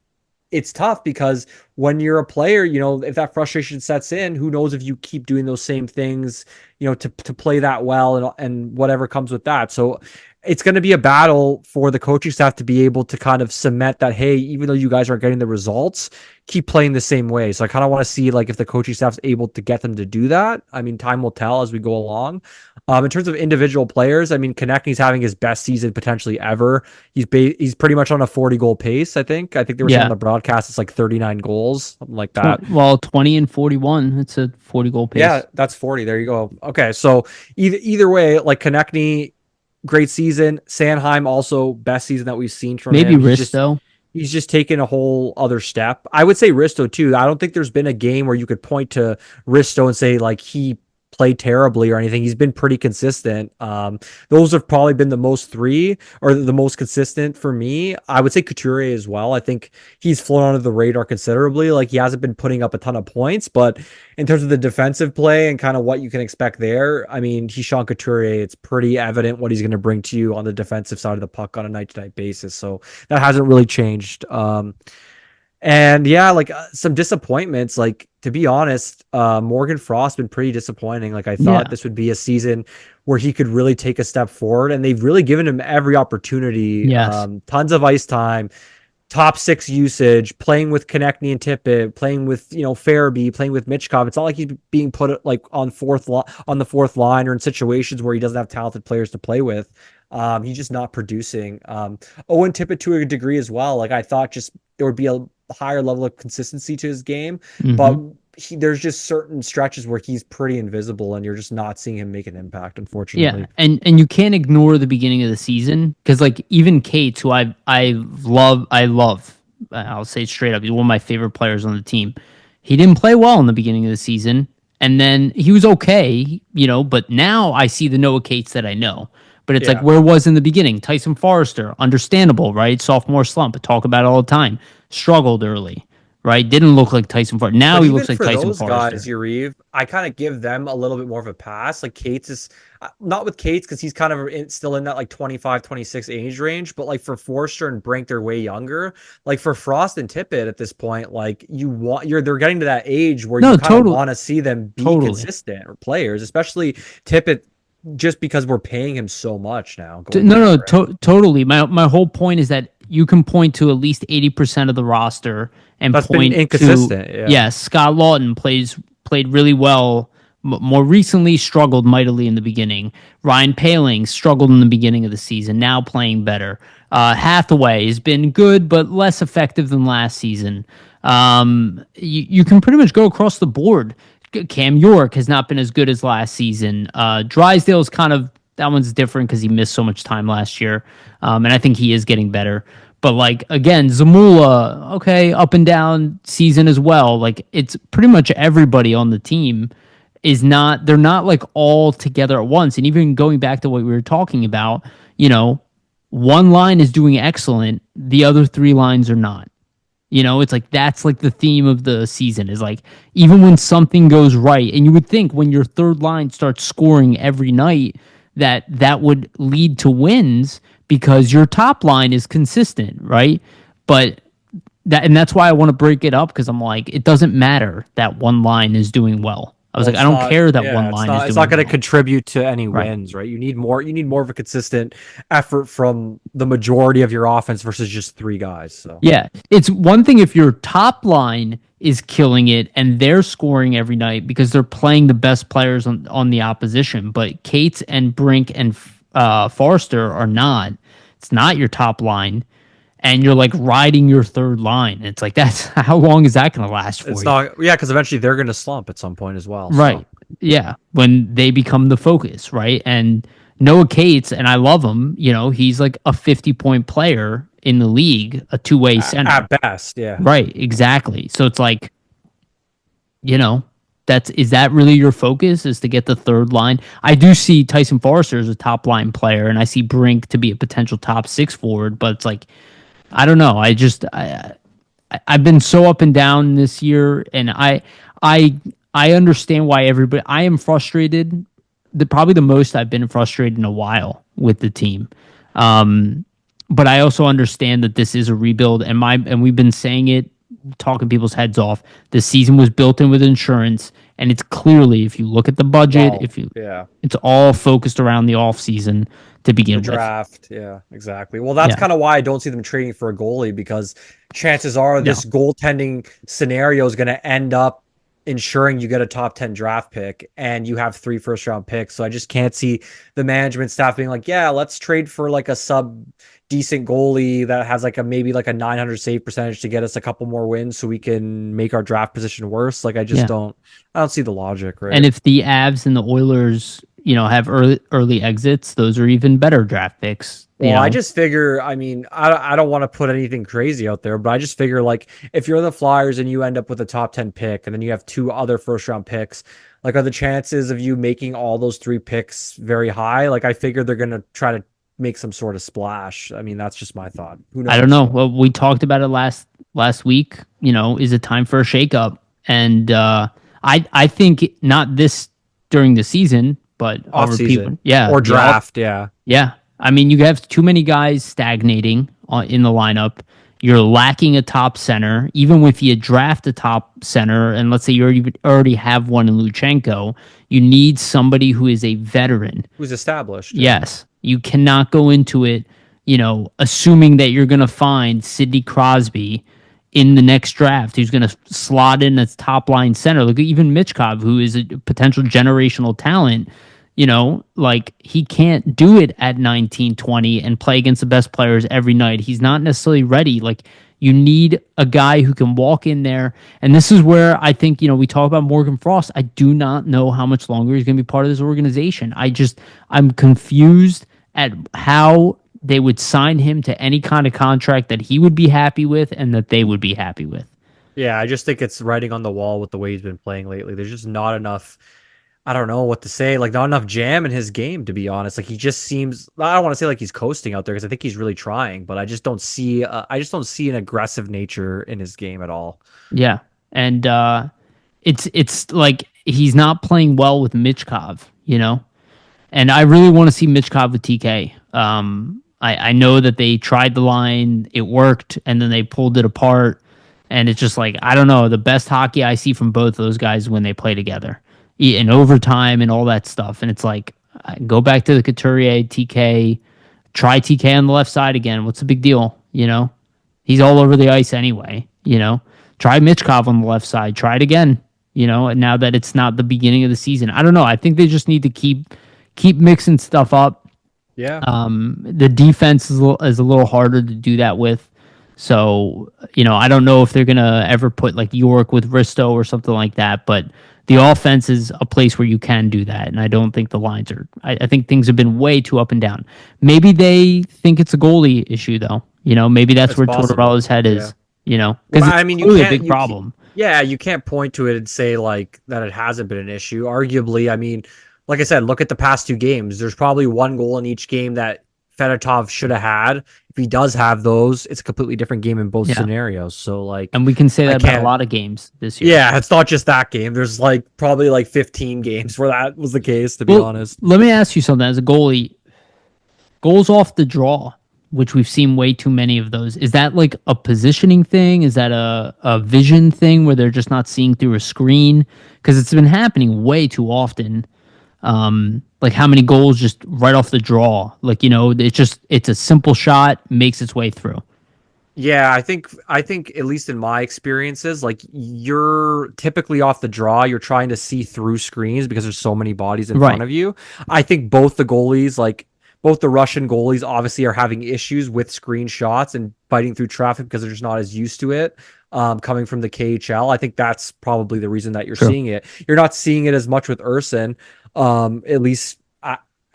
it's tough because when you're a player, if that frustration sets in, who knows if you keep doing those same things, to play that well and whatever comes with that. So it's going to be a battle for the coaching staff to be able to kind of cement that, hey, even though you guys aren't getting the results, keep playing the same way. So I kind of want to see like if the coaching staff's able to get them to do that. I mean, time will tell as we go along. In terms of individual players, I mean, Konechny's having his best season potentially ever. He's pretty much on a 40-goal pace, I think. I think they were saying on the broadcast it's like 39 goals, something like that. Well, 20 and 41. It's a 40-goal pace. Yeah, that's 40. There you go. Okay, so either way, like Konechny, great season. Sanheim also best season that we've seen from him. Maybe Risto. He's just taken a whole other step. I would say Risto too. I don't think there's been a game where you could point to Risto and say like he played terribly or anything. He's been pretty consistent. Those have probably been the most three, or the most consistent for me. I would say Couturier as well. I think he's flown under the radar considerably. Like he hasn't been putting up a ton of points, but in terms of the defensive play and kind of what you can expect there, I mean, he's Sean Couturier. It's pretty evident what he's going to bring to you on the defensive side of the puck on a night-to-night basis. So that hasn't really changed. And yeah, like some disappointments, like to be honest, Morgan Frost been pretty disappointing. Like I thought this would be a season where he could really take a step forward, and they've really given him every opportunity. Yes. Tons of ice time, top six usage, playing with Konechny and Tippett, playing with, Farabee, playing with Michkov. It's not like he's being put like on the fourth line, or in situations where he doesn't have talented players to play with. He's just not producing. Owen Tippett to a degree as well. Like I thought just there would be a higher level of consistency to his game, but there's just certain stretches where he's pretty invisible and you're just not seeing him make an impact, unfortunately. Yeah, and you can't ignore the beginning of the season, because like even Cates, who I love, I'll say it straight up, he's one of my favorite players on the team. He didn't play well in the beginning of the season, And then he was okay, but now I see the Noah Cates that I know. But it's like Yeah. where was in the beginning? Tyson Forrester, understandable, right? Sophomore slump, I talk about it all the time. Struggled early, right? Didn't look like Tyson Forrester. Now But he even looks like for Tyson those guys, Forrester. Yariv, I kind of give them a little bit more of a pass. Like Cates is not with Cates because he's kind of still in that like 25, 26 age range. But like for Forster and Brink, they're way younger. Like for Frost and Tippett at this point, like they're getting to that age where you No, kind of want to see them be totally. consistent or players, especially Tippett, just because we're paying him so much now going No, no, there, right? totally. My whole point is that you can point to at least 80% of the roster and That's been point to, inconsistent. Yeah. yes, Scott Lawton played really well. More recently, struggled mightily in the beginning. Ryan Paling struggled in the beginning of the season. Now playing better. Hathaway has been good but less effective than last season. You can pretty much go across the board. Cam York has not been as good as last season. Drysdale's kind of, that one's different because he missed so much time last year, and I think he is getting better. But like again, Zamula, okay, up and down season as well. Like it's pretty much everybody on the team is not. They're not like all together at once. And even going back to what we were talking about, one line is doing excellent, the other three lines are not. It's like that's like the theme of the season is like even when something goes right, and you would think when your third line starts scoring every night that would lead to wins because your top line is consistent, right? But that's why I want to break it up because I'm like it doesn't matter that one line is doing well. I was Well, like I don't care that one line is doing it's not going to well. contribute to any Right. wins, right? You need more of a consistent effort from the majority of your offense versus just three guys. So Yeah, it's one thing if your top line is killing it and they're scoring every night because they're playing the best players on the opposition. But Cates and Brink and Forrester are not. It's not your top line, and you're like riding your third line. It's like that's how long is that going to last for it's you? not, yeah, because eventually they're going to slump at some point as well. Right. So. Yeah. When they become the focus, right? And Noah Cates, and I love him, he's like a 50-point player in the league, a two-way center. At best, yeah. Right, exactly. So it's like, is that really your focus is to get the third line? I do see Tyson Forrester as a top line player, and I see Brink to be a potential top six forward, but it's like, I don't know. I've been so up and down this year, and I understand why everybody. I am frustrated. Probably the most I've been frustrated in a while with the team. But I also understand that this is a rebuild, and we've been saying it, talking people's heads off. The season was built in with insurance, and it's clearly, if you look at the budget, it's all focused around the off season to begin with. Draft, yeah, exactly. Well, that's kind of why I don't see them trading for a goalie because chances are this goaltending scenario is going to end up ensuring you get a top 10 draft pick and you have 3 first round picks. So I just can't see the management staff being like, yeah, let's trade for like a sub decent goalie that has like maybe like a 900 save percentage to get us a couple more wins so we can make our draft position worse. Like I don't see the logic, right? And if the Avs and the Oilers, have early exits, those are even better draft picks. Well, I just figure, I mean, I don't want to put anything crazy out there, but I just figure like if you're the Flyers and you end up with a top 10 pick and then you have 2 other first round picks, like are the chances of you making all those 3 picks very high? Like I figure they're going to try to make some sort of splash. I mean, that's just my thought. Who knows? I don't know. Well, we talked about it last week, is it time for a shakeup? And I think not this during the season, but off season. Yeah. Or draft, yeah. Yeah. I mean, you have too many guys stagnating in the lineup. You're lacking a top center. Even if you draft a top center, and let's say you already have one in Luchenko, you need somebody who is a veteran. Who's established. Yeah. Yes. You cannot go into it, assuming that you're going to find Sidney Crosby in the next draft who's going to slot in as top line center. Look, even Michkov, who is a potential generational talent, like he can't do it at 19, 20 and play against the best players every night. He's not necessarily ready. Like you need a guy who can walk in there. And this is where I think, we talk about Morgan Frost. I do not know how much longer he's going to be part of this organization. I'm confused at how they would sign him to any kind of contract that he would be happy with and that they would be happy with. Yeah, I just think it's writing on the wall with the way he's been playing lately. There's just not enough. I don't know what to say. Like not enough jam in his game, to be honest. Like he just seems. I don't want to say like he's coasting out there because I think he's really trying, but I just don't see. I just don't see an aggressive nature in his game at all. Yeah, and it's like he's not playing well with Michkov, you know. And I really want to see Michkov with TK. I know that they tried the line, it worked, and then they pulled it apart. And it's just like, I don't know, the best hockey I see from both of those guys when they play together in overtime and all that stuff. And it's like, go back to the Couturier, TK, try TK on the left side again. What's the big deal? You know, he's all over the ice anyway. You know, try Michkov on the left side. Try it again. You know, and now that it's not the beginning of the season, I don't know. I think they just need to keep mixing stuff up. Yeah. The defense is a little harder to do that with. So, you know, I don't know if they're going to ever put like York with Risto or something like that, but the offense is a place where you can do that. And I don't think the lines are, I think things have been way too up and down. Maybe they think it's a goalie issue, though. You know, maybe that's where possible. Tortorella's head is, Yeah. You know, because Well, I it's mean, really a big problem. Yeah, you can't point to it and say like that it hasn't been an issue. Arguably, I mean, like I said, look at the past two games. There's probably one goal in each game that Fedotov should have had. If he does have those, it's a completely different game in both Yeah. scenarios. So like, And we can say I that about a can't. lot of games this year. Yeah, it's not just that game. There's like probably like 15 games where that was the case, to be Well, honest. let me ask you something. As a goalie, goals off the draw, which we've seen way too many of those. Is that like a positioning thing? Is that a vision thing where they're just not seeing through a screen? Because it's been happening way too often. Like how many goals just right off the draw? Like, you know, it's a simple shot, makes its way through. Yeah, I think at least in my experiences, like you're typically off the draw, you're trying to see through screens because there's so many bodies in Right. front of you. I think both the goalies, like both the Russian goalies obviously are having issues with screen shots and fighting through traffic because they're just not as used to it. Coming from the KHL, I think that's probably the reason that you're True. seeing it. You're not seeing it as much with Urson, at least.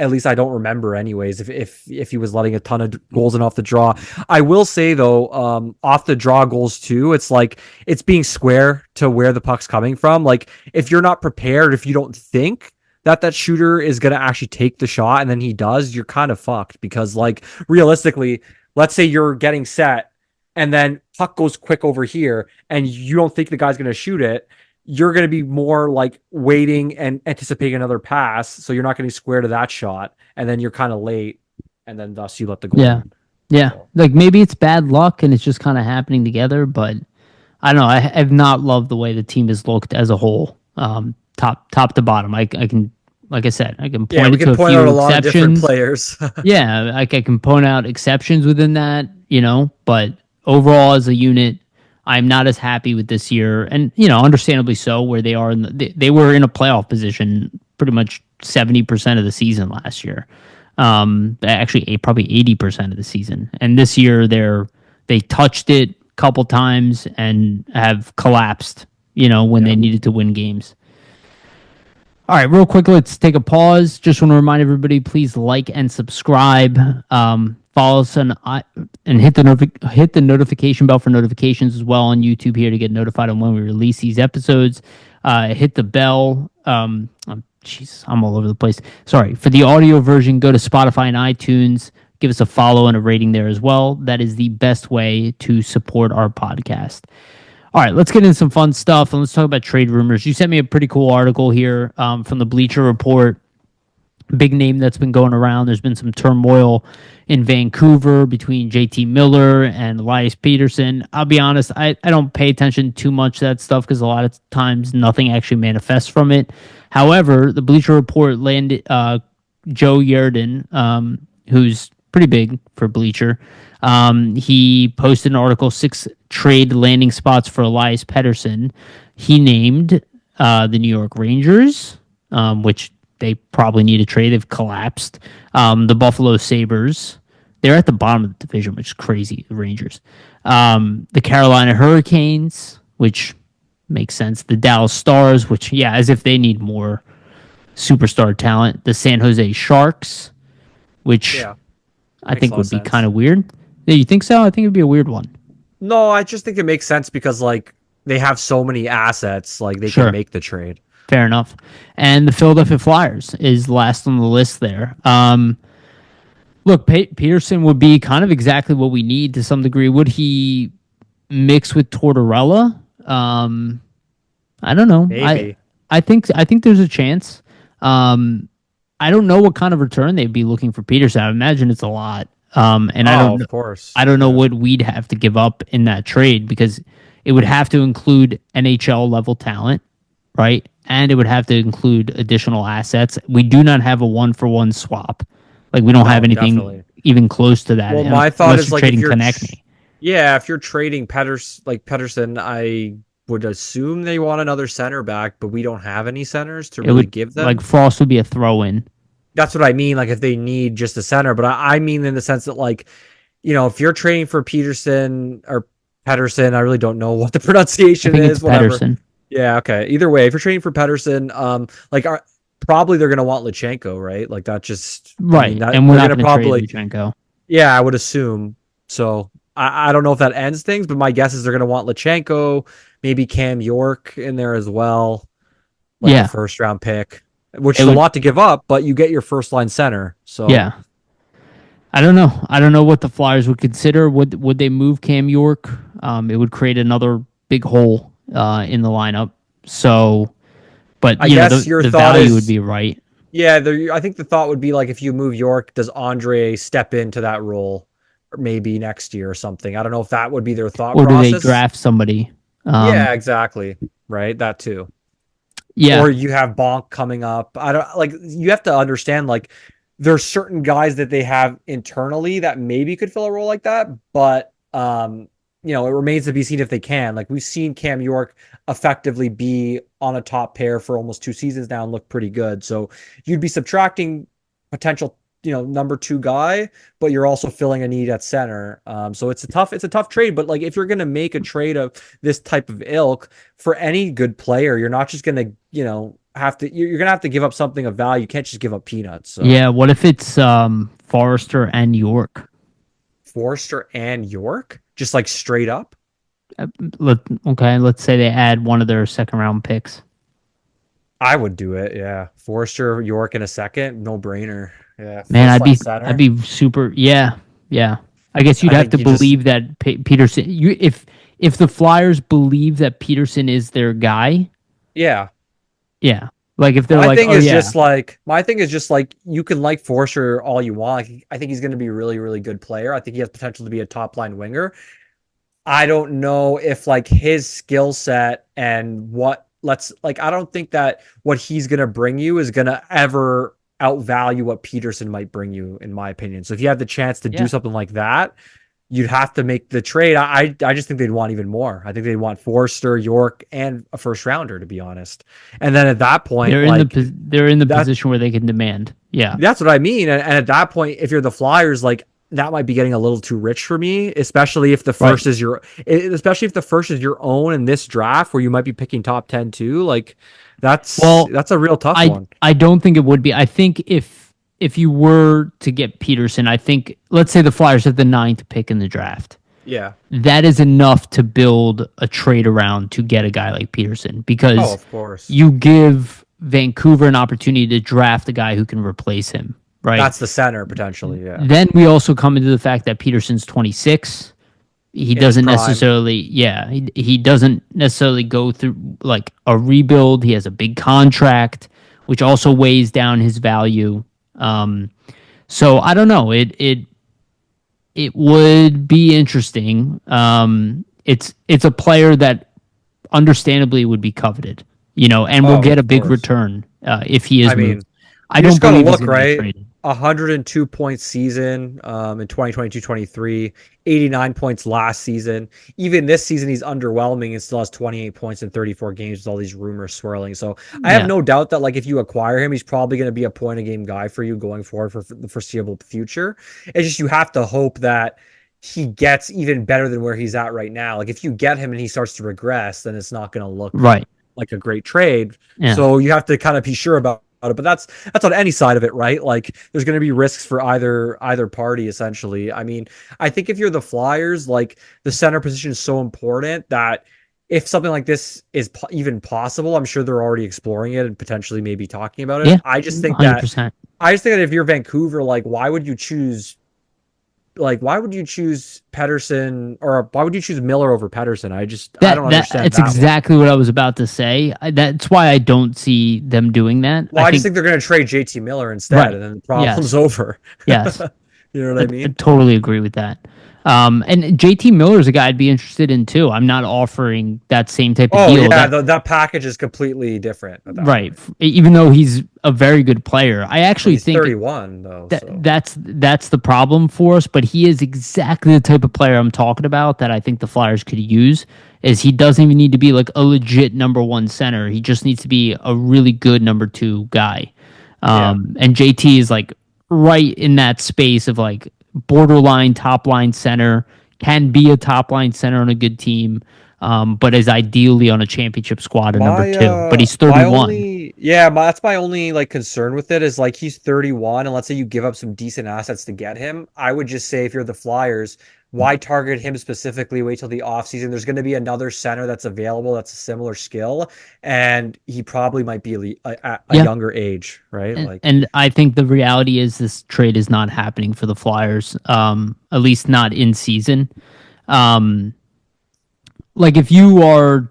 At least I don't remember, anyways. If he was letting a ton of goals in off the draw, I will say though, off the draw goals too. It's like it's being square to where the puck's coming from. Like if you're not prepared, if you don't think that shooter is going to actually take the shot and then he does, you're kind of fucked because like realistically, let's say you're getting set and then puck goes quick over here and you don't think the guy's going to shoot it, you're going to be more like waiting and anticipating another pass. So you're not going to square to that shot. And then you're kind of late. And then thus you let the goal Yeah. in. Yeah. Like maybe it's bad luck and it's just kind of happening together, but I don't know. I've not loved the way the team has looked as a whole, top to bottom. I can, like I said, I can point We to can a point few out a lot of different exceptions. players. Yeah, like I can point out exceptions within that, you know, but overall as a unit, I'm not as happy with this year, and you know, understandably so. Where they are, they were in a playoff position pretty much 70% of the season last year. Actually, probably 80% of the season, and this year they touched it a couple times and have collapsed. You know, when they needed to win games. All right, real quick, let's take a pause. Just want to remind everybody, please like and subscribe. Follow us and hit the notification bell for notifications as well on YouTube here to get notified on when we release these episodes. Hit the bell. Jeez, I'm all over the place. Sorry. For the audio version, go to Spotify and iTunes. Give us a follow and a rating there as well. That is the best way to support our podcast. All right, let's get into some fun stuff and let's talk about trade rumors. You sent me a pretty cool article here from the Bleacher Report. Big name that's been going around. There's been some turmoil in Vancouver between JT Miller and Elias Peterson. I'll be honest, I don't pay attention too much to that stuff because a lot of times nothing actually manifests from it. However, the Bleacher Report landed Joe Yerdon, who's pretty big for Bleacher. He posted an article, 6 trade landing spots for Elias Pettersson. He named the New York Rangers, which they probably need a trade. They've collapsed. The Buffalo Sabres, they're at the bottom of the division, which is crazy, the Rangers. The Carolina Hurricanes, which makes sense. The Dallas Stars, which, yeah, as if they need more superstar talent. The San Jose Sharks, which I think would be kind of weird. Yeah, you think so? I think it'd be a weird one. No, I just think it makes sense because like they have so many assets, like they can make the trade. Fair enough. And the Philadelphia Flyers is last on the list there. Look, Peterson would be kind of exactly what we need to some degree. Would he mix with Tortorella? I don't know. Maybe. I think there's a chance. I don't know what kind of return they'd be looking for Peterson. I imagine it's a lot. And of course. I don't know what we'd have to give up in that trade, because it would have to include NHL level talent, right? And it would have to include additional assets. We do not have a 1-for-1 swap. Like, we don't have anything even close to that. Well, my thought is, like, trading Konechny. Yeah, if you're trading Pedersen, I would assume they want another center back, but we don't have any centers to really give them. Like, Frost would be a throw-in. That's what I mean. Like, if they need just a center, but I mean in the sense that, like, you know, if you're trading for Pedersen, I really don't know what the pronunciation is. Whatever. Pedersen. Yeah. Okay. Either way, if you're trading for Pedersen, probably they're going to want Lutsenko, right? Like, that just right. And we're not going to probably trade Lutsenko. Yeah, I would assume so. I don't know if that ends things, but my guess is they're going to want Lutsenko, maybe Cam York in there as well. Like a first round pick, which is a lot to give up, but you get your first line center. So yeah. I don't know. I don't know what the Flyers would consider. Would they move Cam York? It would create another big hole in the lineup. So, but I guess the value would be right. Yeah, I think the thought would be, like, if you move York, does Andre step into that role, or maybe next year or something? I don't know if that would be their thought process. Or do they draft somebody? Yeah, exactly. Right, that too. Yeah. Or you have Bonk coming up. You have to understand, like, there's certain guys that they have internally that maybe could fill a role like that, but it remains to be seen if they can. Like, we've seen Cam York effectively be on a top pair for almost 2 seasons now and look pretty good. So you'd be subtracting potential, number 2 guy, but you're also filling a need at center. So it's a tough trade. But, like, if you're going to make a trade of this type of ilk for any good player, you're not just going to, you're going to have to give up something of value. You can't just give up peanuts. So. Yeah. What if it's Forrester and York? Forrester and York? Just, like, straight up? Let's say they add one of their second round picks. I would do it. Yeah. Forrester, York in a second. No brainer. Yeah. Man, I'd be super. Yeah. Yeah. I guess you'd have to believe that Peterson, if the Flyers believe that Peterson is their guy. Yeah. Yeah. Like, if they're my thing is just like, you can like Forster all you want. I think he's going to be a really, really good player. I think he has potential to be a top line winger. I don't know if, like, his skill set and I don't think that what he's going to bring you is going to ever outvalue what Peterson might bring you, in my opinion. So if you have the chance to do something like that, you'd have to make the trade. I just think they'd want even more. I think they'd want Forster, York, and a first rounder, to be honest. And then at that point, they're in the position where they can demand. Yeah, that's what I mean. And at that point, if you're the Flyers, like, that might be getting a little too rich for me, especially if the first is your own in this draft, where you might be picking top 10 too. Like, that's a real tough one. I don't think it would be. I think if you were to get Peterson, I think, let's say the Flyers have the 9th pick in the draft. Yeah. That is enough to build a trade around to get a guy like Peterson, because of course, you give Vancouver an opportunity to draft a guy who can replace him, right? That's the center, potentially, yeah. Then we also come into the fact that Peterson's 26. He doesn't necessarily, he doesn't necessarily go through, like, a rebuild. He has a big contract, which also weighs down his value. So I don't know. It would be interesting. It's a player that understandably would be coveted, and will get a big return if he is moved. I don't believe he's going to be traded. 102 point season in 2022-23, 89 points last season. Even this season, he's underwhelming and still has 28 points in 34 games with all these rumors swirling. So I have no doubt that, like, if you acquire him, he's probably going to be a point a game guy for you going forward for the foreseeable future. It's just, you have to hope that he gets even better than where he's at right now. Like, if you get him and he starts to regress, then it's not going to look like a great trade. Yeah. So you have to kind of be sure about it, but that's on any side of it, right? Like, there's going to be risks for either party, essentially. I mean, I think if you're the Flyers, like, the center position is so important that if something like this is even possible, I'm sure they're already exploring it and potentially maybe talking about it. Yeah, I just think 100%. that if you're Vancouver, like, why would you choose Pettersson, or why would you choose Miller over Pettersson? I don't understand That's that one. exactly what I was about to say. That's why I don't see them doing that. Well, I just think they're going to trade JT Miller instead, Right. and then the problem's Yes. over. Yes. You know what I I mean? totally agree with that. And JT Miller is a guy I'd be interested in too. I'm not offering that same type of Oh deal. yeah, that package is completely different at that Right. point. Even though he's a very good player, I But actually he's think 31 though, that so that's the problem for us. But he is exactly the type of player I'm talking about that I think the Flyers could use. Is he doesn't even need to be like a legit number one center. He just needs to be a really good number two guy. yeah. And JT is like right in that space of like borderline top line center, can be a top line center on a good team, but is ideally on a championship squad at number two. But he's My 31. only that's my only like concern with it is like he's 31, and let's say you give up some decent assets to get him. I would just say if you're the Flyers, why target him specifically? Wait till the offseason. There's going to be another center that's available that's a similar skill, and he probably might be a Yeah. younger age, right? Like, And I think the reality is this trade is not happening for the Flyers, at least not in season. Um, like if you are,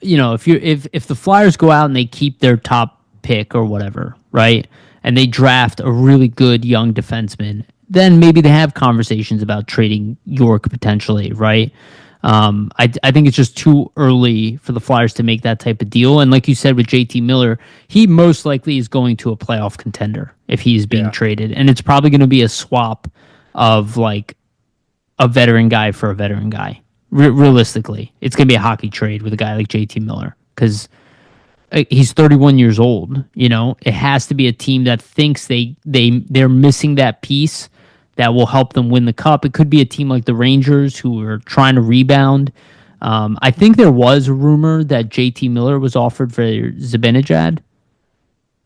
if the Flyers go out and they keep their top pick or whatever, right, and they draft a really good young defenseman, then maybe they have conversations about trading York potentially, right? I think it's just too early for the Flyers to make that type of deal. And like you said with JT Miller, he most likely is going to a playoff contender if he's being yeah. traded. And it's probably going to be a swap of like a veteran guy for a veteran guy. Realistically, it's going to be a hockey trade with a guy like JT Miller because he's 31 years old. It has to be a team that thinks they're missing that piece that will help them win the cup. It could be a team like the Rangers who are trying to rebound. I think there was a rumor that JT Miller was offered for Zibanejad.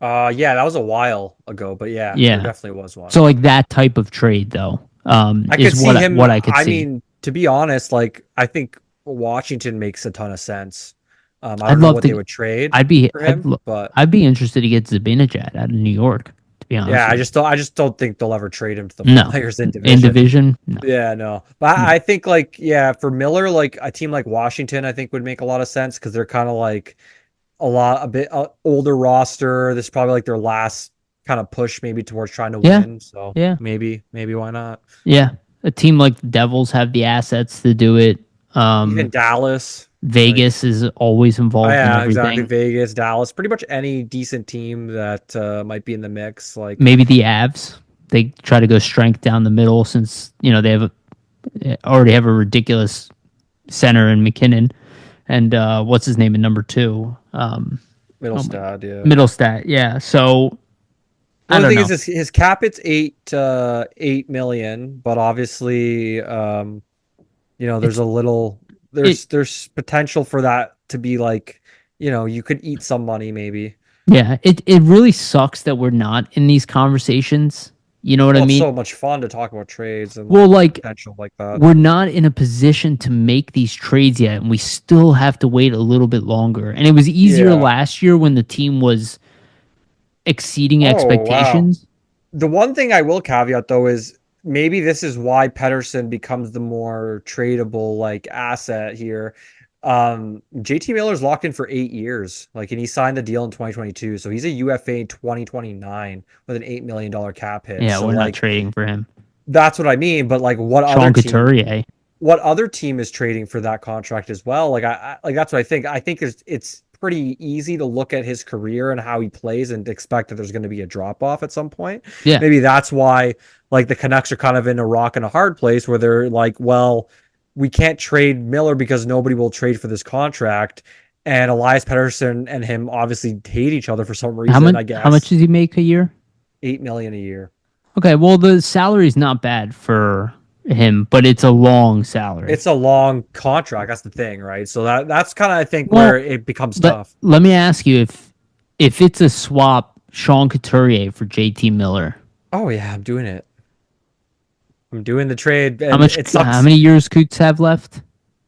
Yeah, that was a while ago, but yeah, there Yeah. definitely was one. So like that type of trade though, I could is see him. what I could I see. mean, to be honest, like I think Washington makes a ton of sense. I I'd don't know love what to. they would trade I'd be. for him, but I'd be interested to get Zibanejad out of New York. To be honest yeah, with you. I just don't think they'll ever trade him to the No. Flyers in In division. division, no. Yeah, no. But No. I think like for Miller, like a team like Washington, I think would make a lot of sense because they're kind of like a bit older roster. This is probably like their last kind of push maybe towards trying to Yeah. win. So Yeah. maybe why not? Yeah. A team like the Devils have the assets to do it. Even Dallas. Like, Vegas is always oh involved in yeah, exactly. everything. Vegas, Dallas, pretty much any decent team that might be in the mix. Like, Maybe the Avs. They try to go strength down the middle since they already have a ridiculous center in McKinnon, and what's his name in number two? Middlestad, yeah. Middlestat. Yeah. So Well, I the don't thing know. is his cap it's 8 million, but obviously, there's It's a little it. there's potential for that to be like, you could eat some money maybe. Yeah. It really sucks that we're not in these conversations. You know what I Well, it's mean? so much fun to talk about trades and Well, like like potential like that. we're not in a position to make these trades yet, and we still have to wait a little bit longer. And it was easier Yeah. last year when the team was exceeding Oh, wow. expectations. The one thing I will caveat though is maybe this is why Pettersson becomes the more tradable like asset here. JT Miller's locked in for 8 years, like, and he signed the deal in 2022, so he's a UFA in 2029 with an $8 million cap hit. Yeah, So we're not like trading for him. that's what I mean. But like, Sean Couturier. what other team is trading for that contract as well? Like I like that's what I think. I think it's pretty easy to look at his career and how he plays and expect that there's going to be a drop off at some point. Yeah. Maybe that's why like the Canucks are kind of in a rock and a hard place where they're like, well, we can't trade Miller because nobody will trade for this contract. And Elias Pettersson and him obviously hate each other for some reason, I How much guess. does he make a year? 8 million a year. Okay, well the salary's not bad for him, but it's a long salary. It's a long contract. That's the thing, right? So that's kind of I think Well, where it becomes tough. let me ask you if it's a swap, Sean Couturier for JT Miller. Oh yeah, I'm doing it. I'm doing the trade, How and much? it How sucks. many years Coots have left?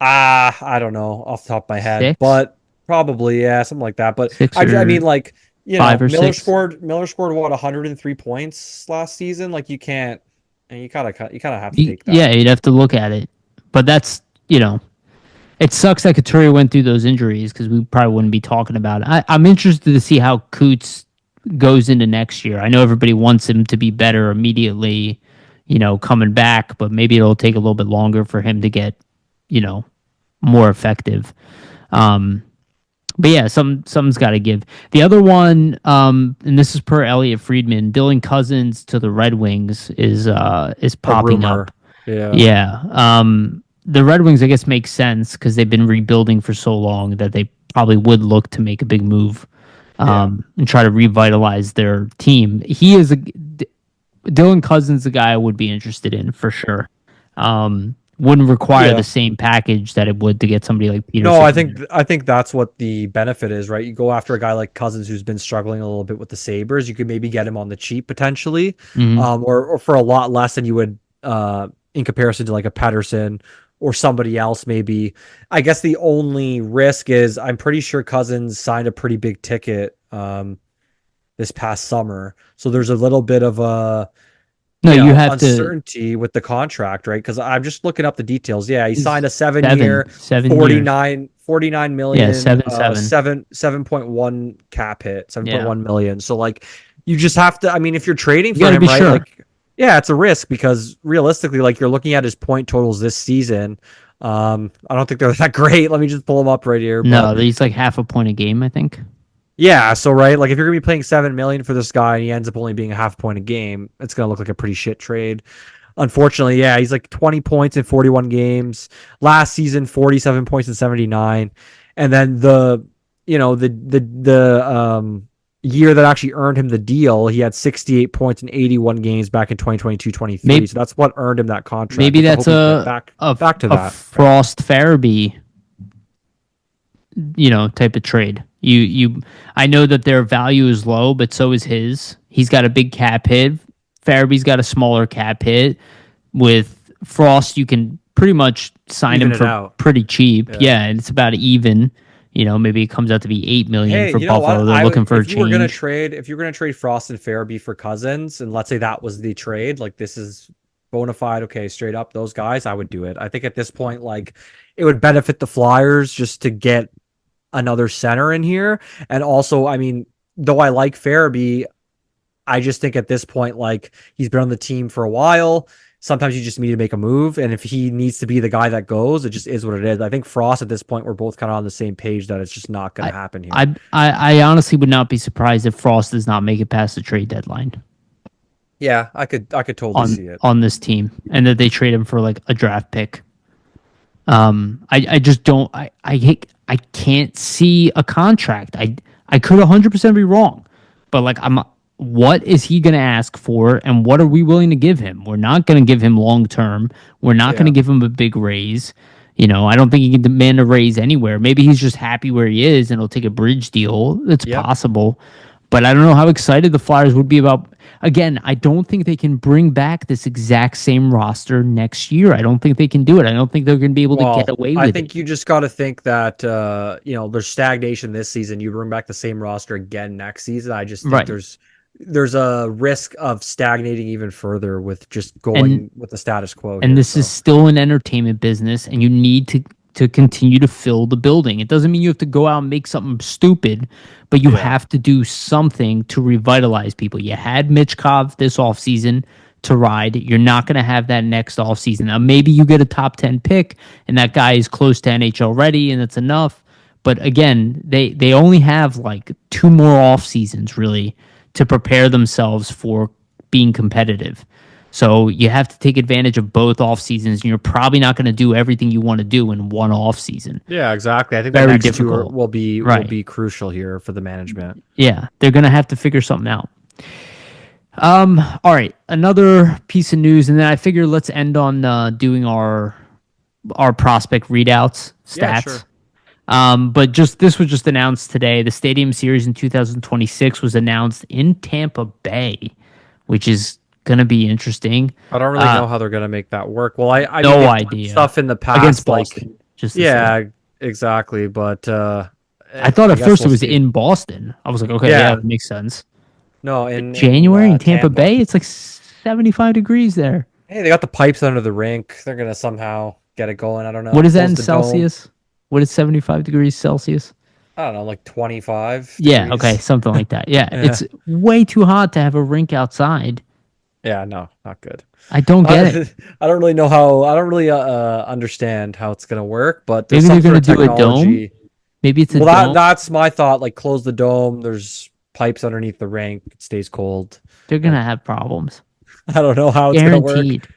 I don't know off the top of my head, 6, but probably yeah, something like that. But 6 I mean, or like 5 or 6. Miller scored what 103 points last season. Like you can't, and you kind of have to take Yeah, that. you'd have to look at it. But that's, it sucks that Couturier went through those injuries because we probably wouldn't be talking about it. I'm interested to see how Coots goes into next year. I know everybody wants him to be better immediately, coming back, but maybe it'll take a little bit longer for him to get, you know, more effective. Um, but yeah, some's got to give. The other one, and this is per Elliot Friedman, Dylan Cousins to the Red Wings is A popping rumor. up. Yeah. Yeah. The Red Wings, I guess, make sense because they've been rebuilding for so long that they probably would look to make a big move, Yeah. and try to revitalize their team. Dylan Cousins, the guy I would be interested in for sure. Wouldn't require the Yeah. same package that it would to get somebody like No, Peterson. I think that's what the benefit is, right? You go after a guy like Cousins who's been struggling a little bit with the Sabres. You could maybe get him on the cheap potentially, Hmm. or for a lot less than you would in comparison to like a Pedersen or somebody else. Maybe. I guess the only risk is I'm pretty sure Cousins signed a pretty big ticket this past summer, so there's a little bit of a No, you have to uncertainty with the contract, right? Because I'm just looking up the details. Yeah, he signed a seven 7 year, seven years. 49 Yeah, million, 7-7. 7.1 cap hit, Yeah, 7.1 million. So like you just have to, I mean, if you're trading you for got to him, be right? sure. Like, yeah, it's a risk because realistically, like you're looking at his point totals this season. I don't think they're that great. Let me just pull them up right here. But No, he's like half a point a game, I think. yeah, so right, like if you're gonna be paying 7 million for this guy and he ends up only being a half point a game, it's gonna look like a pretty shit trade. Unfortunately, yeah, he's like 20 points in 41 games. Last season, 47 points in 79. And then the year that actually earned him the deal, he had 68 points in 81 games back in 2022-23. Maybe So that's what earned him that contract. maybe Which I that's hope he can get back to a that, right? Frost Farabee, type of trade. I know that their value is low, but so is his. He's got a big cap hit. Farabee's got a smaller cap hit. With Frost, you can pretty much sign Even him it for out. pretty cheap. Yeah. Yeah, and it's about even. Maybe it comes out to be 8 million Hey, for you know Buffalo. what? They're looking for a change. If you were gonna trade Frost and Farabee for Cousins, and let's say that was the trade, like this is bona fide, okay, straight up, those guys, I would do it. I think at this point, like it would benefit the Flyers just to get another center in here, and also, I mean, though I like Farabee, I just think at this point, like he's been on the team for a while. Sometimes you just need to make a move, and if he needs to be the guy that goes, it just is what it is. I think Frost at this point, we're both kind of on the same page that it's just not going I, to happen here. I honestly would not be surprised if Frost does not make it past the trade deadline Yeah, I could totally see it. on this team, and that they trade him for like a draft pick. I just don't. I can't see a contract. I could 100% be wrong, but like what is he going to ask for, and what are we willing to give him? We're not going to give him long term. We're not going to Yeah. give him a big raise. I don't think he can demand a raise anywhere. Maybe he's just happy where he is and he'll take a bridge deal. It's Yep. possible. But I don't know how excited the Flyers would be about. Again, I don't think they can bring back this exact same roster next year. I don't think they can do it. I don't think they're going to be able to get away I with think it. you just got to think that there's stagnation this season. You bring back the same roster again next season. I just think Right. there's a risk of stagnating even further with just going And with the status quo and here. this is still an entertainment business, and you need to continue to fill the building. It doesn't mean you have to go out and make something stupid, but you Yeah. have to do something to revitalize people. You had Michkov this offseason to ride. You're not going to have that next offseason. Now, maybe you get a top 10 pick and that guy is close to NHL ready and that's enough. But again, they only have like 2 more off seasons really to prepare themselves for being competitive. So you have to take advantage of both off seasons, and you're probably not going to do everything you want to do in one off season. Yeah, exactly. I think the Very next difficult. two will Right. be crucial here for the management. Yeah, they're going to have to figure something out. All right, another piece of news, and then I figure let's end on doing our prospect readouts stats. Yeah, sure. But this was just announced today. The Stadium Series in 2026 was announced in Tampa Bay, which is going to be interesting. I don't really know how they're going to make that work. Well, I No mean, they've done idea. stuff in the past, Against like Boston. just to say. Yeah, exactly. But I thought I at guess first it we'll was see. in Boston. I was like, okay, yeah, Yeah, that makes sense. no, But in January in Tampa Tampa. Bay, it's like 75 degrees there. Hey, they got the pipes under the rink. They're gonna somehow get it going. I don't What know. is that Close in the dome. Celsius? What is 75 degrees Celsius? I don't know, like 25 Yeah, okay, degrees. something like that. Yeah, Yeah. it's way too hot to have a rink outside. Yeah, no, not good. I don't get it. I, I don't really know how, I don't really understand how it's gonna work, but there's Maybe they're some sort gonna of do a dome. technology. Maybe it's a Well, dome. that's my thought. Like, close the dome. There's pipes underneath the rink. It stays cold. They're I, gonna have problems, I don't know how it's gonna work. guaranteed.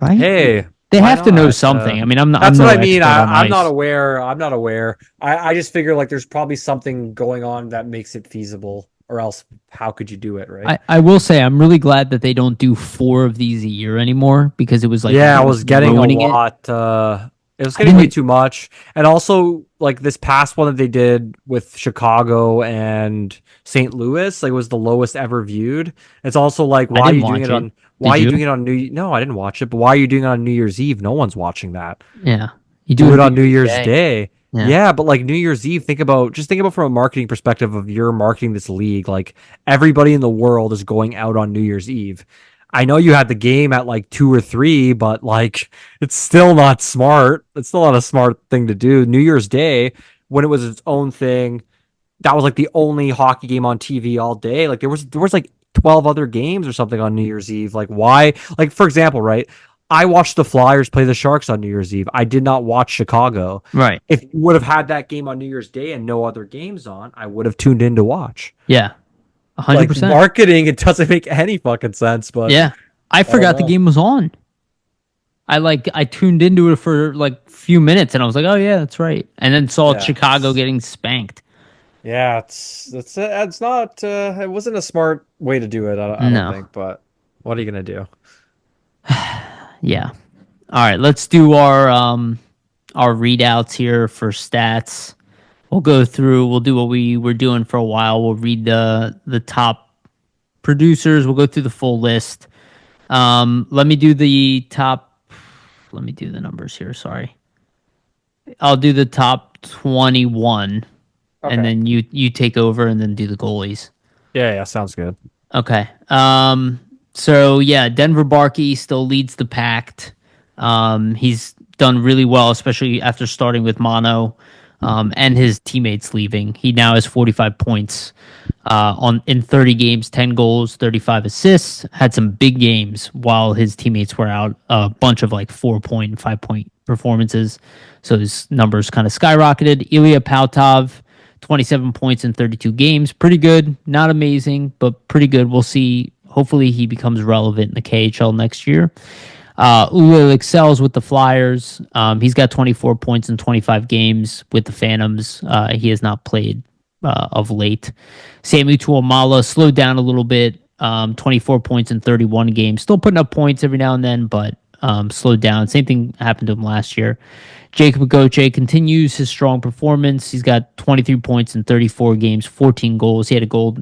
Right? Hey, They why have to know not? something. I mean, I'm That's no what I mean. expert on I'm not ice. aware. I'm not aware. I just figure like there's probably something going on that makes it feasible, or else how could you do it, right? I will say I'm really glad that they don't do 4 of these a year anymore because it was like Yeah, I was getting a ruining it. lot. It was I getting way didn't. too much, and also like this past one that they did with Chicago and St. Louis, like was the lowest ever viewed. It's also like, I why are didn't you doing watch it it. on? Why Did are you you? doing it on New? No, I didn't watch it, but why are you doing it on New Year's Eve? No one's watching that. Yeah, you do Do it it New on New Year's Year's Day. Day. Yeah, Yeah, but like New Year's Eve, think about from a marketing perspective of you're marketing this league. Like everybody in the world is going out on New Year's Eve. I know you had the game at like 2 or 3, but like it's still not smart. It's still not a smart thing to do. New Year's Day, when it was its own thing, that was like the only hockey game on TV all day. Like there was like 12 other games or something on New Year's Eve. Like why? Like for example, right? I watched the Flyers play the Sharks on New Year's Eve. I did not watch Chicago. right. If you would have had that game on New Year's Day and no other games on, I would have tuned in to watch. Yeah, 100. Like percent marketing, it doesn't make any fucking sense, but Yeah, I I don't forgot the know. game was on. I tuned into it for like a few minutes and I was like, oh yeah, that's right, and then saw Yeah. Chicago getting spanked. Yeah, it's not it wasn't a smart way to do it, I don't No. think, but what are you gonna do? Yeah. All right, let's do our readouts here for stats. We'll go through. We'll do what we were doing for a while. We'll read the top producers. We'll go through the full list. Let me do the top. Let me do the numbers here. Sorry, I'll do the top 21, and Okay. then you take over, and then do the goalies. Yeah, yeah, sounds good. Okay. So yeah, Denver Barkey still leads the pack. He's done really well, especially after starting with mono, and his teammates leaving. He now has 45 points on in 30 games, 10 goals, 35 assists. Had some big games while his teammates were out. A bunch of like 4-point and 5-point performances. So his numbers kind of skyrocketed. Ilya Pautov, 27 points in 32 games. Pretty good. Not amazing, but pretty good. We'll see. Hopefully he becomes relevant in the KHL next year. Ulil excels with the Flyers. He's got 24 points in 25 games with the Phantoms. He has not played of late. Samu Tuamala slowed down a little bit. 24 points in 31 games. Still putting up points every now and then, but slowed down. Same thing happened to him last year. Jacob Goche continues his strong performance. He's got 23 points in 34 games, 14 goals. He had a goal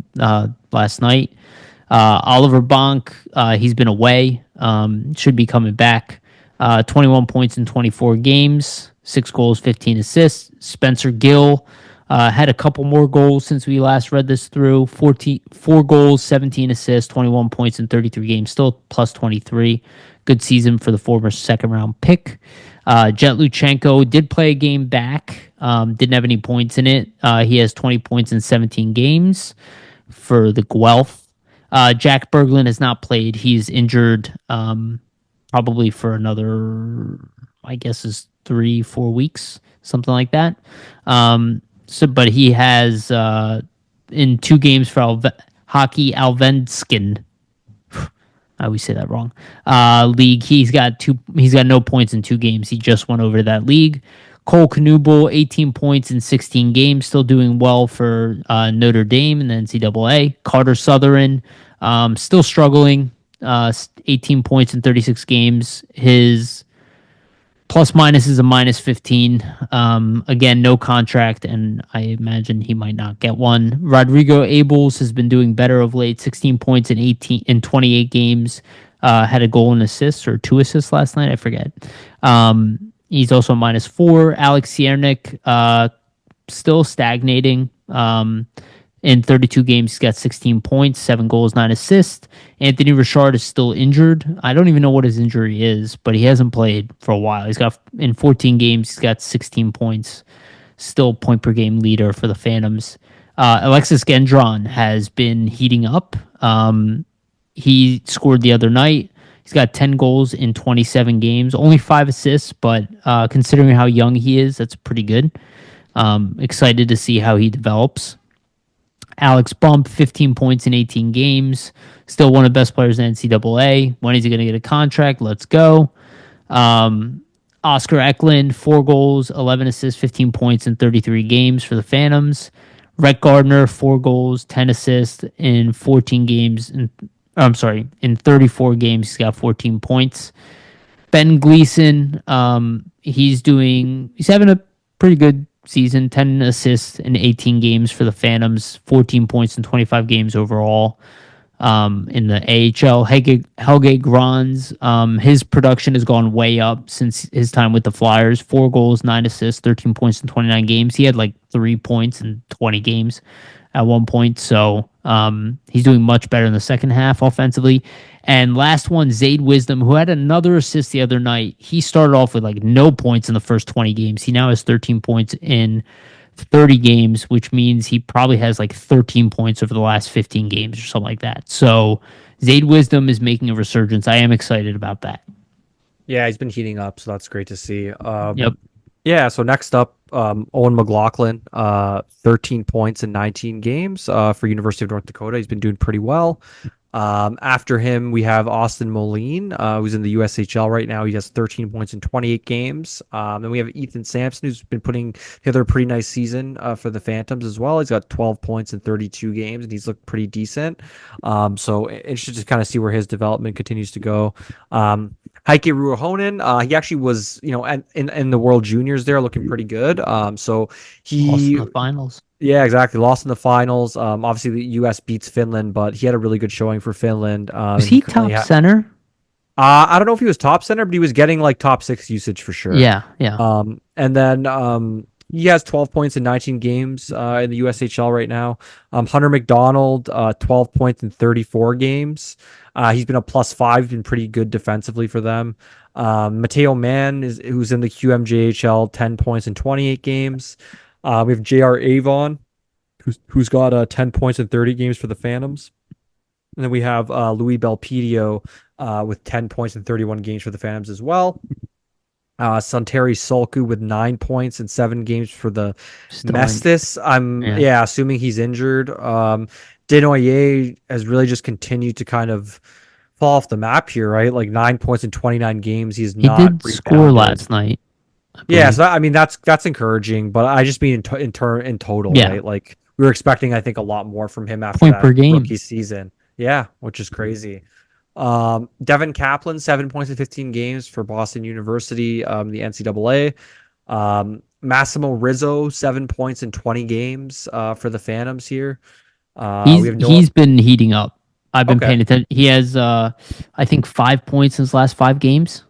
last night. Oliver Bonk, he's been away, should be coming back. 21 points in 24 games, 6 goals, 15 assists. Spencer Gill had a couple more goals since we last read this through. 4 goals, 17 assists, 21 points in 33 games, still plus 23. Good season for the former second-round pick. Jet Luchenko did play a game back, didn't have any points in it. He has 20 points in 17 games for the Guelph. Jack Berglund has not played. He's injured probably for another, I guess, is 3-4 weeks, something like that. But he has in 2 games for Hockey Alvenskin. I always say that wrong. League. He's got no points in 2 games. He just went over to that league. Cole Knuble, 18 points in 16 games, still doing well for Notre Dame in the NCAA. Carter Sutherland, still struggling, 18 points in 36 games. His plus minus is a minus 15. Again, no contract, and I imagine he might not get one. Rodrigo Abels has been doing better of late, 16 points in 28 games. Had a goal and assist or 2 assists last night, I forget. He's also -4. Alex Ciernik, still stagnating. In 32 games, he's got 16 points, 7 goals, 9 assists. Anthony Richard is still injured. I don't even know what his injury is, but he hasn't played for a while. He's got in 14 games, he's got 16 points, still point per game leader for the Phantoms. Alexis Gendron has been heating up. He scored the other night. He's got 10 goals in 27 games, only 5 assists, but considering how young he is, that's pretty good. Excited to see how he develops. Alex Bump, 15 points in 18 games. Still one of the best players in NCAA. When is he going to get a contract? Let's go. Oscar Eklund, 4 goals, 11 assists, 15 points in 33 games for the Phantoms. Rhett Gardner, 4 goals, 10 assists in 14 games. In 34 games, he's got 14 points. Ben Gleason, he's having a pretty good season, 10 assists in 18 games for the Phantoms, 14 points in 25 games overall. In the AHL, Helge Grans, his production has gone way up since his time with the Flyers. 4 goals, 9 assists, 13 points in 29 games. He had like 3 points in 20 games at one point. So he's doing much better in the second half offensively. And last one, Zayd Wisdom, who had another assist the other night. He started off with like no points in the first 20 games. He now has 13 points in 30 games, which means he probably has like 13 points over the last 15 games or something like that. So Zayd Wisdom is making a resurgence. I am excited about that. Yeah, he's been heating up, so that's great to see. Yep. Yeah, so next up, Owen McLaughlin, 13 points in 19 games for University of North Dakota. He's been doing pretty well. After him, we have Austin Moline, who's in the USHL right now. He has 13 points in 28 games. Then we have Ethan Sampson, who's been putting together a pretty nice season for the Phantoms as well. He's got 12 points in 32 games, and he's looked pretty decent. So interested to kind of see where his development continues to go. Heike Ruohonen, he actually was, in the World Juniors there, looking pretty good. So he lost in the finals. Yeah, exactly. Lost in the finals. Obviously, the U.S. beats Finland, but he had a really good showing for Finland. Was he top center? I don't know if he was top center, but he was getting like top 6 usage for sure. Yeah. And then he has 12 points in 19 games in the USHL right now. Hunter McDonald, 12 points in 34 games. He's been a +5, been pretty good defensively for them. Mateo Mann, who's in the QMJHL, 10 points in 28 games. We have J.R. Avon, who's got 10 points in 30 games for the Phantoms. And then we have Louis Belpedio with 10 points in 31 games for the Phantoms as well. Santeri Solku with 9 points in 7 games for the Mestis. I'm assuming he's injured. Denoyer has really just continued to kind of fall off the map here, right? Like 9 points in 29 games. He did score last night. Yeah, so that's encouraging, but I just mean in total, right? Like we were expecting, I think, a lot more from him after that rookie season. Yeah, which is crazy. Devin Kaplan, 7 points in 15 games for Boston University, the NCAA. Massimo Rizzo, 7 points in 20 games for the Phantoms here. He's been heating up. I've been paying attention. He has, I think, 5 points in his last 5 games.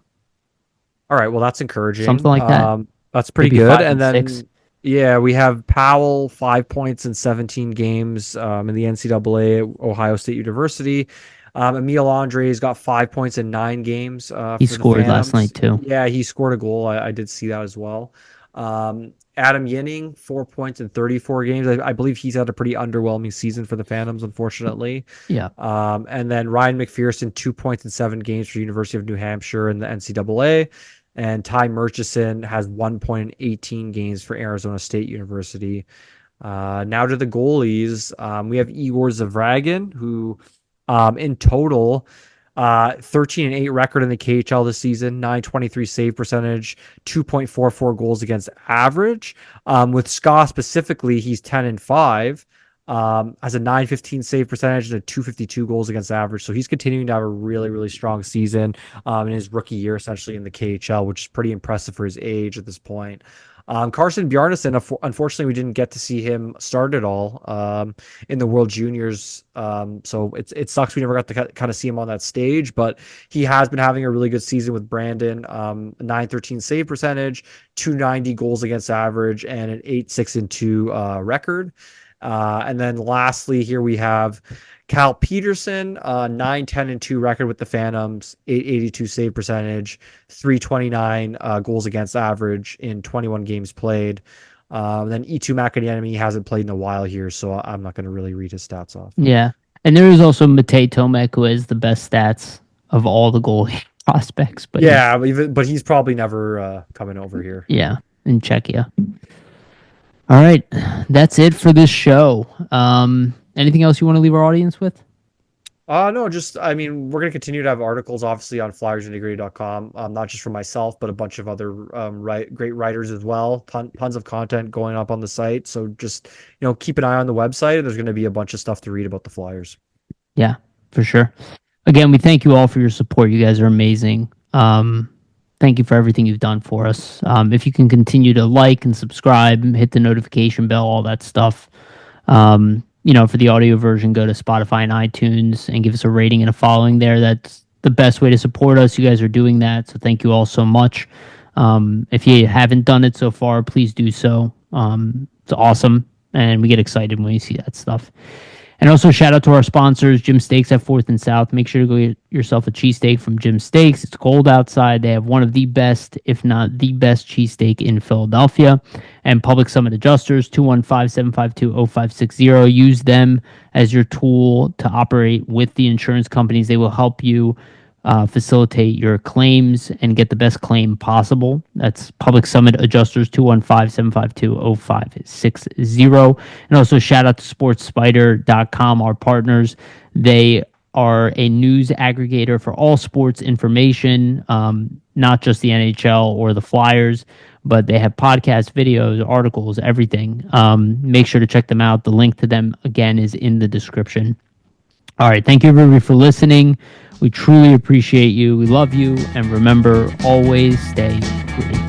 All right, well, that's encouraging. Something like that. That's pretty Maybe good. 5 and then 6. Yeah, we have Powell, 5 points in 17 games in the NCAA at Ohio State University. Emil Andre's got 5 points in 9 games. He scored last night too. Yeah, he scored a goal. I did see that as well. Adam Yinning, 4 points in 34 games. I believe he's had a pretty underwhelming season for the Phantoms, unfortunately. Yeah. And then Ryan McPherson, 2 points in 7 games for University of New Hampshire in the NCAA. And Ty Murchison has 1 point in 18 games for Arizona State University. Now to the goalies. We have Igor Zavragin, who in total, 13-8 record in the KHL this season, 923 save percentage, 2.44 goals against average. With SKA specifically, he's 10-5. Has a 915 save percentage and a 252 goals against average. So he's continuing to have a really, really strong season in his rookie year, essentially in the KHL, which is pretty impressive for his age at this point. Carson Bjarnason, unfortunately, we didn't get to see him start at all in the World Juniors. So it sucks we never got to kind of see him on that stage, but he has been having a really good season with Brandon. 913 save percentage, 290 goals against average, and an 8-6-2 record. And then lastly, here we have Cal Peterson, 9-10-2 record with the Phantoms, 882 save percentage, 329 goals against average in 21 games played. Then E2 Makaniemi hasn't played in a while here, so I'm not going to really read his stats off. Yeah. And there is also Matej Tomek, who has the best stats of all the goalie prospects. But yeah, but he's probably never coming over here. Yeah, in Czechia. All right, that's it for this show. Anything else you want to leave our audience with? No, just, I mean, we're going to continue to have articles, obviously, on flyersnitty-gritty.com, not just for myself, but a bunch of other great writers as well. Tons of content going up on the site. So just, keep an eye on the website. There's going to be a bunch of stuff to read about the Flyers. Yeah, for sure. Again, we thank you all for your support. You guys are amazing. Thank you for everything you've done for us. If you can continue to like and subscribe, hit the notification bell, all that stuff. For the audio version, go to Spotify and iTunes and give us a rating and a following there. That's the best way to support us. You guys are doing that, so thank you all so much. If you haven't done it so far, please do so. It's awesome, and we get excited when we see that stuff. And also shout out to our sponsors, Jim Steaks at 4th and South. Make sure to go get yourself a cheesesteak from Jim Steaks. It's cold outside. They have one of the best, if not the best, cheesesteak in Philadelphia. And Public Summit Adjusters, 215-752-0560. Use them as your tool to operate with the insurance companies. They will help you facilitate your claims and get the best claim possible. That's Public Summit Adjusters, 215-752-0560. And also shout out to sportspider.com, our partners. They are a news aggregator for all sports information, not just the NHL or the Flyers, but they have podcasts, videos, articles, everything. Make sure to check them out. The link to them, again, is in the description. All right. Thank you, everybody, for listening. We truly appreciate you. We love you. And remember, always stay gritty.